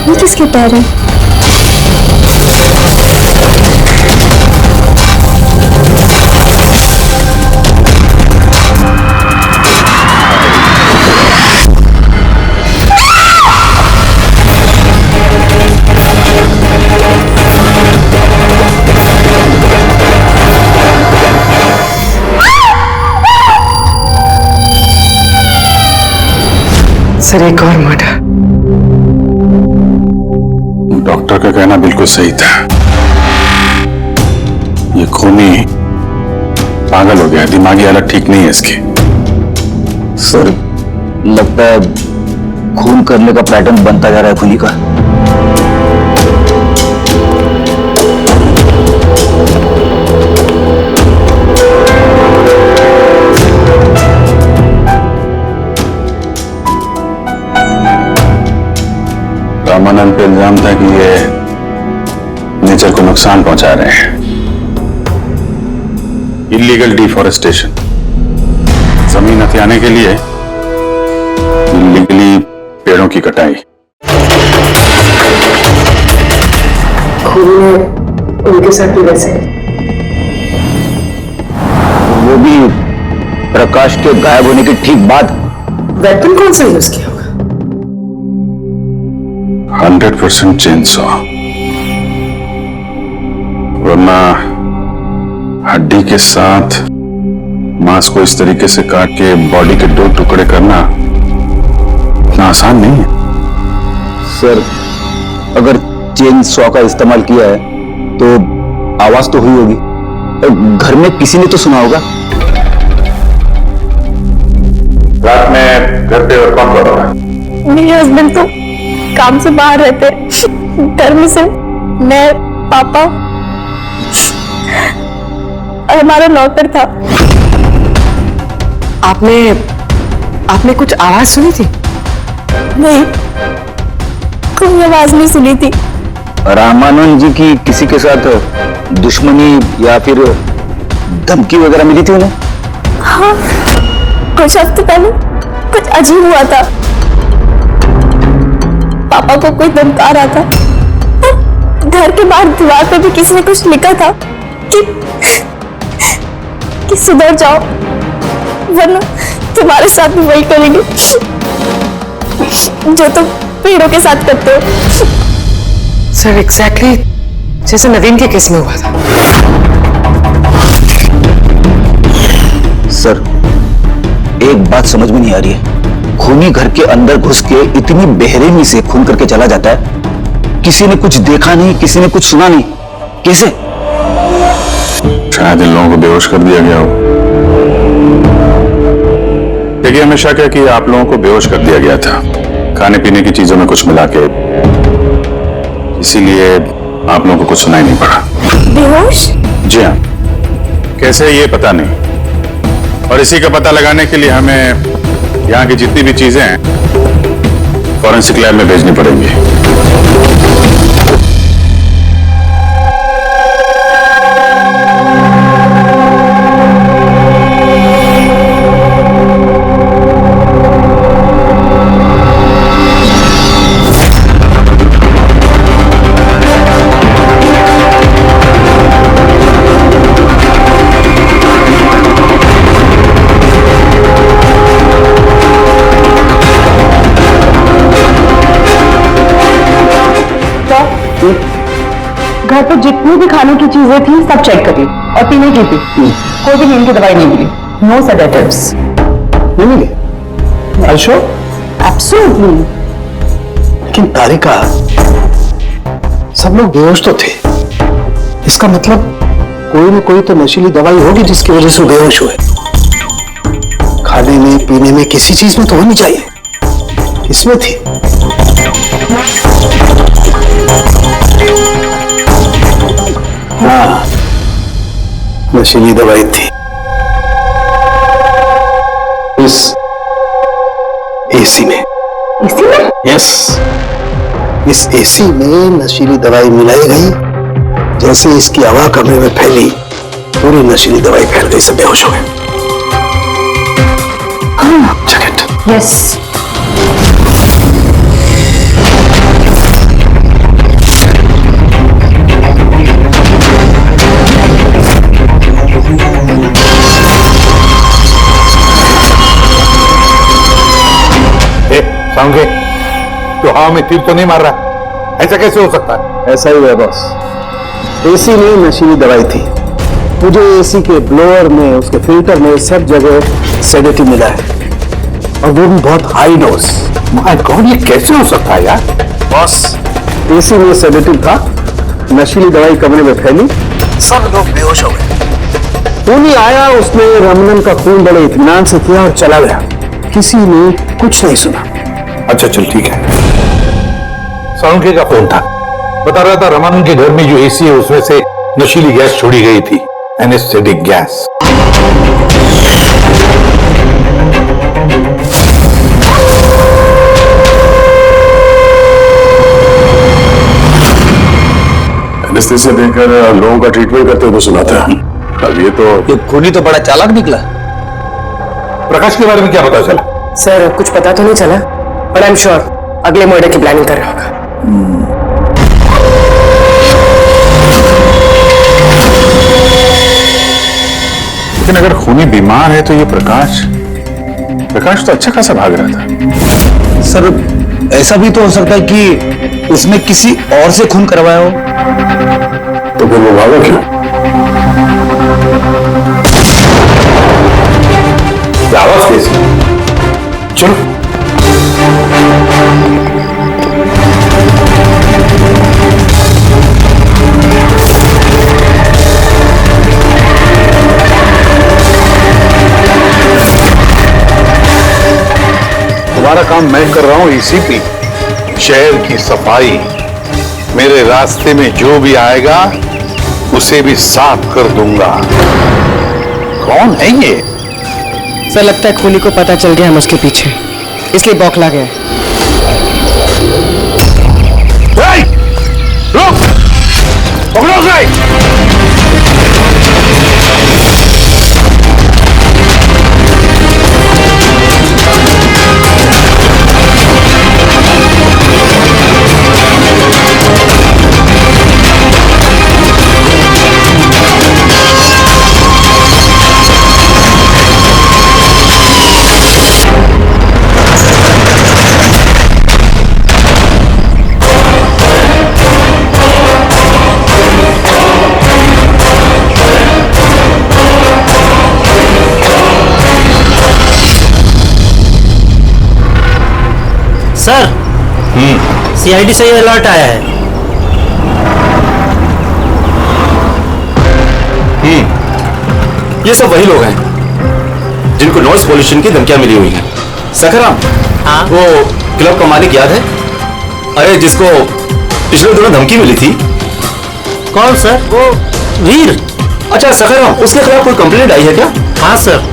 ये किसके पैर है? सर, एक और मर्डर। डॉक्टर का कहना बिल्कुल सही था। ये खूनी पागल हो गया, दिमागी हालत ठीक नहीं है इसकी। सर, लगता है खून करने का पैटर्न बनता जा रहा है खूनी का। रामानंद पे इल्जाम था कि ये नेचर को नुकसान पहुंचा रहे हैं। इलीगल डिफॉरेस्टेशन, जमीन हथियाने के लिए इलीगली पेड़ों की कटाई। खूनी उनके साथ भी वैसे वो भी प्रकाश के गायब होने के ठीक बाद। वेपन कौन सा यूज किया होगा? 100% चेनसॉ, वरना हड्डी के साथ मांस को इस तरीके से काट के बॉडी के 2 टुकड़े करना इतना आसान नहीं है। सर, अगर चेन सॉ का इस्तेमाल किया है तो आवाज तो हुई होगी। घर में किसी ने तो सुना होगा। रात में घर पे और कौन रहा है? मेरे हस्बैंड तो काम से बाहर रहते, घर में से मैं, पापा और हमारा नौकर था। आपने कुछ आवाज सुनी थी? नहीं, कोई आवाज नहीं सुनी थी। रामानंद जी की किसी के साथ दुश्मनी या फिर धमकी वगैरह मिली थी उन्हें? हाँ, कुछ हफ्ते पहले कुछ अजीब हुआ था। पापा को कोई धमका रहा था। घर के बाहर दीवार पे भी किसी ने कुछ लिखा था कि सुधर जाओ वरना तुम्हारे साथ भी वही करेंगे जो तुम पेड़ों के साथ करते हो। सर एग्जैक्टली जैसे नवीन के केस में हुआ था। सर, एक बात समझ में नहीं आ रही है। खूनी घर के अंदर घुस के इतनी बेरहमी से खून करके चला जाता है, किसी ने कुछ देखा नहीं, किसी ने कुछ सुना नहीं, कैसे? शायद इन लोगों को बेहोश कर दिया गया हो। देखिए, हमेशा क्या कि आप लोगों को बेहोश कर दिया गया था, खाने पीने की चीजों में कुछ मिला के, इसीलिए आप लोगों को कुछ सुनाई नहीं पड़ा। बेहोश? जी हाँ। कैसे, ये पता नहीं, और इसी का पता लगाने के लिए हमें यहाँ की जितनी भी चीजें हैं फॉरेंसिक लैब में भेजनी पड़ेंगी। घर पर जितनी भी खाने की चीजें थी सब चेक करी और पीने की थी, कोई भी नींद की दवाई नहीं मिली। No sedatives. नहीं मिले? एब्सोल्युटली। लेकिन तारिका, सब लोग बेहोश तो थे, इसका मतलब कोई न कोई तो नशीली दवाई होगी जिसकी वजह से बेहोश हुए। खाने में पीने में किसी चीज में तो होनी चाहिए, इसमें थी। हाँ, नशीली दवाई थी। इस एसी में। एसी में? यस, इस एसी में नशीली दवाई मिलाई गई। जैसे इसकी हवा कमरे में फैली, पूरी नशीली दवाई फैल गई, सब बेहोश हो गए। यस। साउंगे, तो हवा में तीर तो नहीं मार रहा? ऐसा कैसे हो सकता है? ऐसा ही है बॉस। एसी में नशीली दवाई थी। मुझे एसी के ब्लोअर में, उसके फिल्टर में, सब जगह सेडेटिव मिला है, और वो भी बहुत हाई डोज। माय गॉड, ये कैसे हो सकता है यार? बॉस, एसी में सेडेटिव था, नशीली दवाई कमरे में फैली, सब लोग बेहोश हो गए। खूनी आया, उसने रमनन का खून बड़े इत्मीनान से किया और चला गया। किसी ने कुछ नहीं सुना। अच्छा चल ठीक है। साउंके का फोन था, बता रहा था रमानंद के घर में जो एसी है उसमें से नशीली गैस छोड़ी गई थी, एनेस्थेटिक गैस। एनेस्थीसिया देकर लोगों का ट्रीटमेंट करते हुए सुना था। अब ये खूनी तो बड़ा चालाक निकला। प्रकाश के बारे में क्या पता चला? सर कुछ पता तो नहीं चला, पर आई एम श्योर अगले मर्डर की प्लानिंग कर रहा होगा। लेकिन अगर खूनी बीमार है तो ये प्रकाश तो अच्छा खासा भाग रहा था। सर, ऐसा भी तो हो सकता है कि उसने किसी और से खून करवाया हो। तो फिर वो भागा क्यों? आवाज कैसी? चलो तुम्हारा काम मैं कर रहा हूं ईसीपी, शहर की सफाई। मेरे रास्ते में जो भी आएगा उसे भी साफ कर दूंगा। कौन है ये? सर लगता है खूनी को पता चल गया हम उसके पीछे, इसलिए बौखला गया। रुक! पकड़ो उसे! सर, सीआईडी से ये अलर्ट आया है। ये सब वही लोग हैं जिनको नॉइस पॉल्यूशन की धमकियां मिली हुई हैं। सखाराम, हाँ? वो क्लब का मालिक याद है? अरे जिसको पिछले दिनों धमकी मिली थी। कौन सर? वो वीर। अच्छा सखाराम, उसके खिलाफ कोई कंप्लेंट आई है क्या? हाँ सर,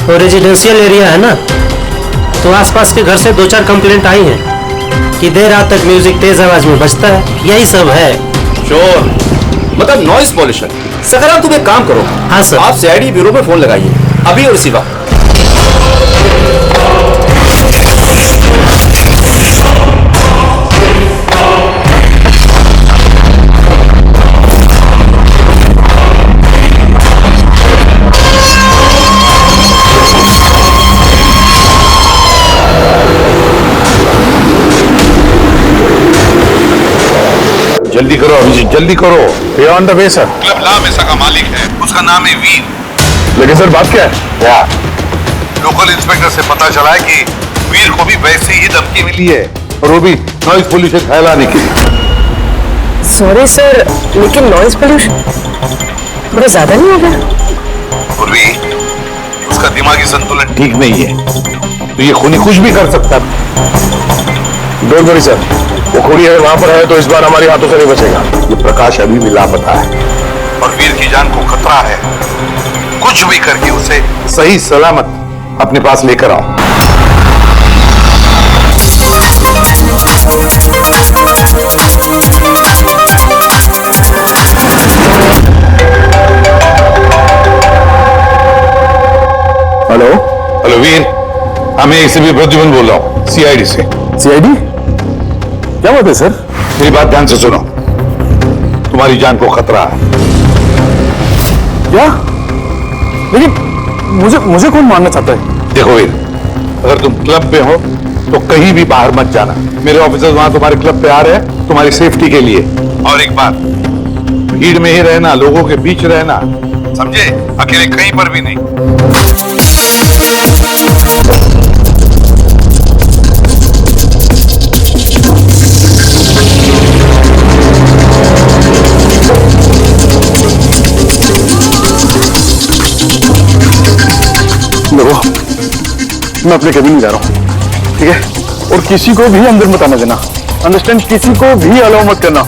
वो रेजिडेंशियल एरिया है ना, तो आसपास के घर से 2-4 कंप्लेंट आई हैं कि देर रात तक म्यूजिक तेज आवाज में बजता है, यही सब है। शोर मतलब नॉइस पॉल्यूशन। सखाराम, तुम एक काम करो। हाँ सर। आप सीआईडी ब्यूरो पे फोन लगाइए अभी और इसी वक्त। जल्दी करो अभिजीत, जल्दी करो। ये on the way sir. Club La Mesa का मालिक है, उसका नाम है वीर। लेकिन सर बात क्या है? क्या? लोकल इंस्पेक्टर से पता चला है कि वीर को भी वैसे ही धमकी मिली है, और वो भी नॉइस पोल्यूशन फैलाने की। सॉरी सर, लेकिन नॉइज पोल्यूशन बड़ा ज्यादा नहीं हो गया? पूर्वी, उसका दिमागी संतुलन ठीक नहीं है, तो ये खूनी कुछ भी कर सकता है। डोंट वरी सर, वो खूनी अगर वहां पर है तो इस बार हमारे हाथों से नहीं बचेगा। ये प्रकाश अभी भी लापता है और वीर की जान को खतरा है। कुछ भी करके उसे सही सलामत अपने पास लेकर आओ। हेलो हेलो वीर, मैं एसीपी प्रद्युमन बोल रहा हूँ, सीआईडी से। सीआईडी? क्या बात है सर? मेरी बात ध्यान से सुनो, तुम्हारी जान को खतरा है। क्या? लेकिन मुझे कौन मारना चाहता है? देखो वीर, अगर तुम क्लब पे हो तो कहीं भी बाहर मत जाना। मेरे ऑफिसर्स वहां तुम्हारे क्लब पे आ रहे हैं तुम्हारी सेफ्टी के लिए। और एक बात, भीड़ में ही रहना, लोगों के बीच रहना, समझे? अकेले कहीं पर भी नहीं। देखो, मैं अपने केबिन में जा रहा हूँ, ठीक है? और किसी को भी अंदर मत आने देना, अंडरस्टैंड? किसी को भी अलाउ मत करना।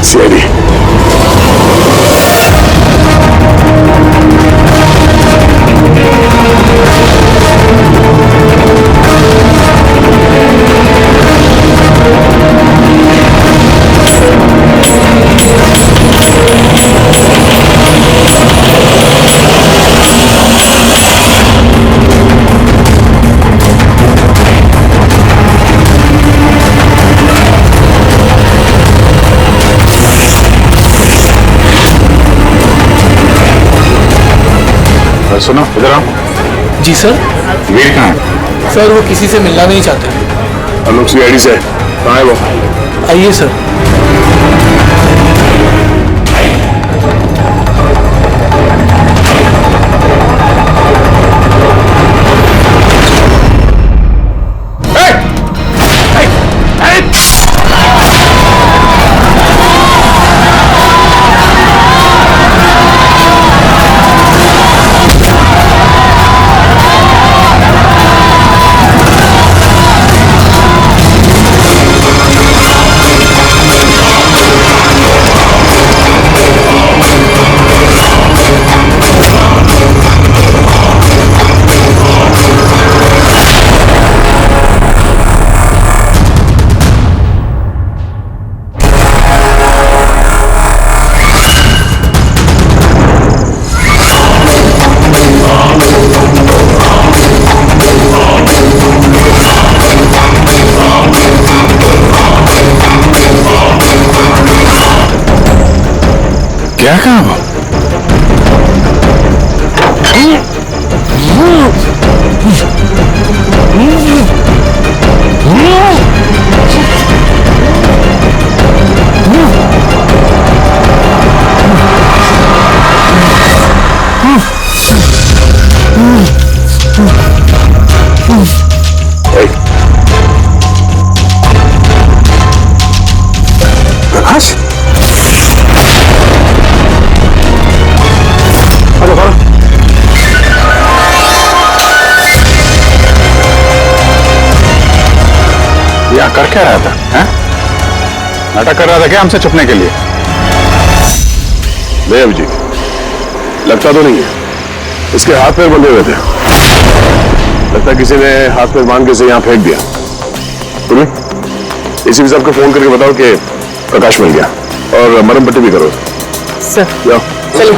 सीआईडी सुनो, इधर आओ। जी सर। वीर कहाँ है? सर वो किसी से मिलना नहीं चाहते। हम लोग सीआईडी से। कहाँ है वो? आइए सर। गया कहाँ वो? प्रकाश, क्या कर क्या रहा था? हैं? नाटक कर रहा था क्या हमसे छुपने के लिए? नहीं अभिजीत, लगता तो नहीं है। इसके हाथ पैर बंधे हुए थे। लगता किसी ने हाथ पैर बांध के इसे यहाँ फेंक दिया। सुनिए, इसी भी सबको फोन करके बताओ कि प्रकाश मिल गया और मरम पट्टी भी करो। सर जाओ चलो।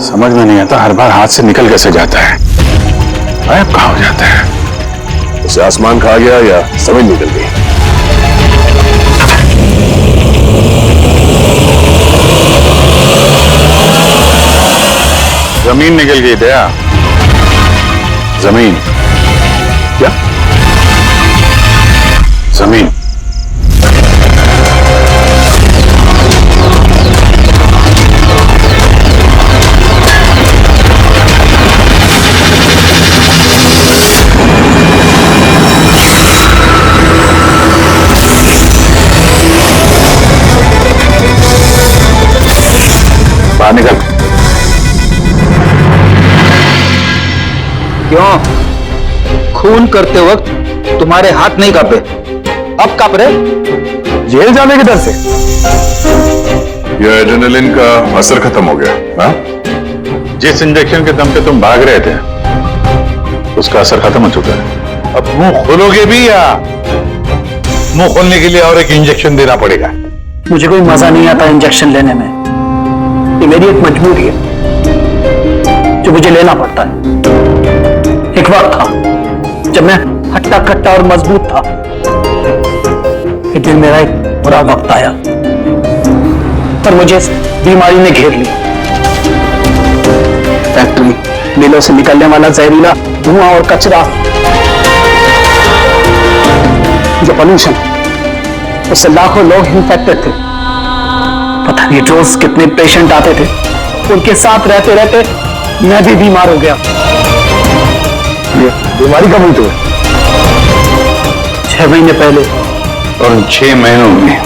समझ में नहीं आता हर बार हाथ से निकल कैसे जाता है, गायब कहाँ हो जाता है? उसे आसमान खा गया या समझ निकल गई। जमीन निकल गई दया, जमीन। क्या? जमीन। बाहर निकल। क्यों? खून करते वक्त तुम्हारे हाथ नहीं कांपे, अब कांप रहे? जेल जाने के डर से? ये एड्रेनलिन का असर खत्म हो गया। हाँ? जिस इंजेक्शन के दम पे तुम भाग रहे थे उसका असर खत्म हो चुका है। अब मुंह खोलोगे भी या मुंह खोलने के लिए और एक इंजेक्शन देना पड़ेगा? मुझे कोई मजा नहीं आता इंजेक्शन लेने में। ये मेरी एक मजबूरी है जो मुझे लेना पड़ता है। एक वक्त था जब मैं हट्टा कट्टा और मजबूत था। एक दिन मेरा एक बुरा वक्त आया पर मुझे इस बीमारी ने घेर लिया। फैक्ट्री, मिलों से निकलने वाला जहरीला धुआं और कचरा, जो पोल्यूशन, उससे लाखों लोग इन्फेक्टेड थे। पता नहीं रोज कितने पेशेंट आते थे। उनके साथ रहते रहते मैं भी बीमार हो गया। बीमारी कब हुई तुम्हें? 6 महीने पहले। और इन 6 महीनों में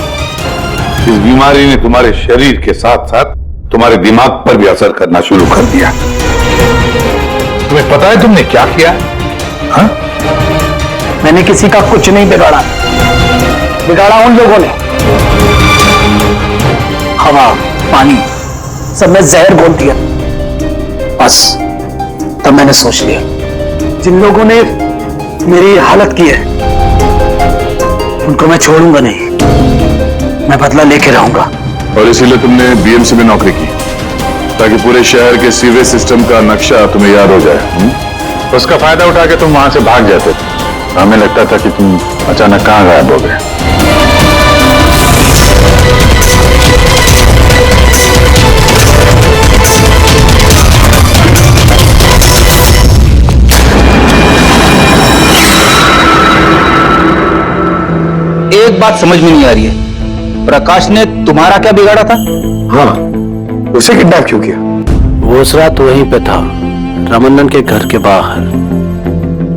इस बीमारी ने तुम्हारे शरीर के साथ साथ तुम्हारे दिमाग पर भी असर करना शुरू कर दिया। तुम्हें पता है तुमने क्या किया? हाँ? मैंने किसी का कुछ नहीं बिगाड़ा। बिगाड़ा उन लोगों ने। हवा, पानी, सब में जहर घोल दिया। बस तब मैंने सोच लिया, जिन लोगों ने मेरी हालत की है उनको मैं छोड़ूंगा नहीं। मैं बदला लेके रहूंगा। और इसीलिए तुमने बीएमसी में नौकरी की, ताकि पूरे शहर के सीवेज सिस्टम का नक्शा तुम्हें याद हो जाए। उसका फायदा उठा के तुम वहां से भाग जाते। हमें लगता था कि तुम अचानक कहां गायब हो गए। एक बात समझ में नहीं आ रही है, प्रकाश ने तुम्हारा क्या बिगाड़ा था? हाँ, उसे किडनैप क्यों किया? वो उस रात वहीं पे था, रामनंदन के घर के बाहर।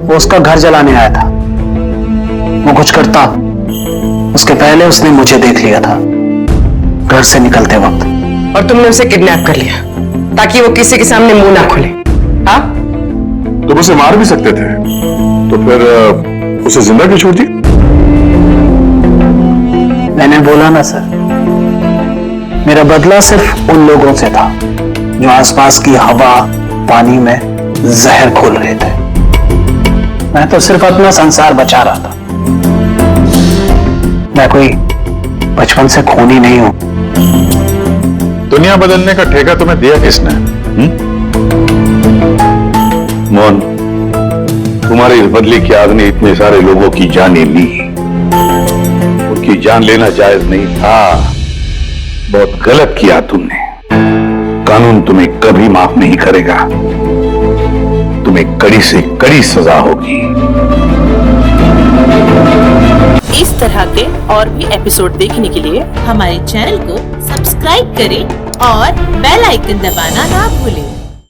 वो उसका घर जलाने आया था। वो कुछ करता उसके पहले उसने मुझे देख लिया था घर से निकलते वक्त। और तुमने उसे किडनैप कर लिया ताकि वो किसी के सामने मुंह ना खोले। हाँ? तुम उसे मार भी सकते थे, तो फिर उसे जिंदा क्यों छोड़ दी? मैंने बोला ना सर, मेरा बदला सिर्फ उन लोगों से था जो आसपास की हवा, पानी में जहर घोल रहे थे। मैं तो सिर्फ अपना संसार बचा रहा था। मैं कोई बचपन से खूनी नहीं हूं। दुनिया बदलने का ठेका तुम्हें दिया किसने? मोहन, तुम्हारे इस बदले की आग ने इतने सारे लोगों की जानें ली। उनकी जान लेना जायज नहीं था। बहुत गलत किया तुमने। कानून तुम्हें कभी माफ नहीं करेगा। तुम्हें कड़ी से कड़ी सजा होगी। इस तरह के और भी एपिसोड देखने के लिए हमारे चैनल को सब्सक्राइब करें और बेल आइकन दबाना ना भूलें।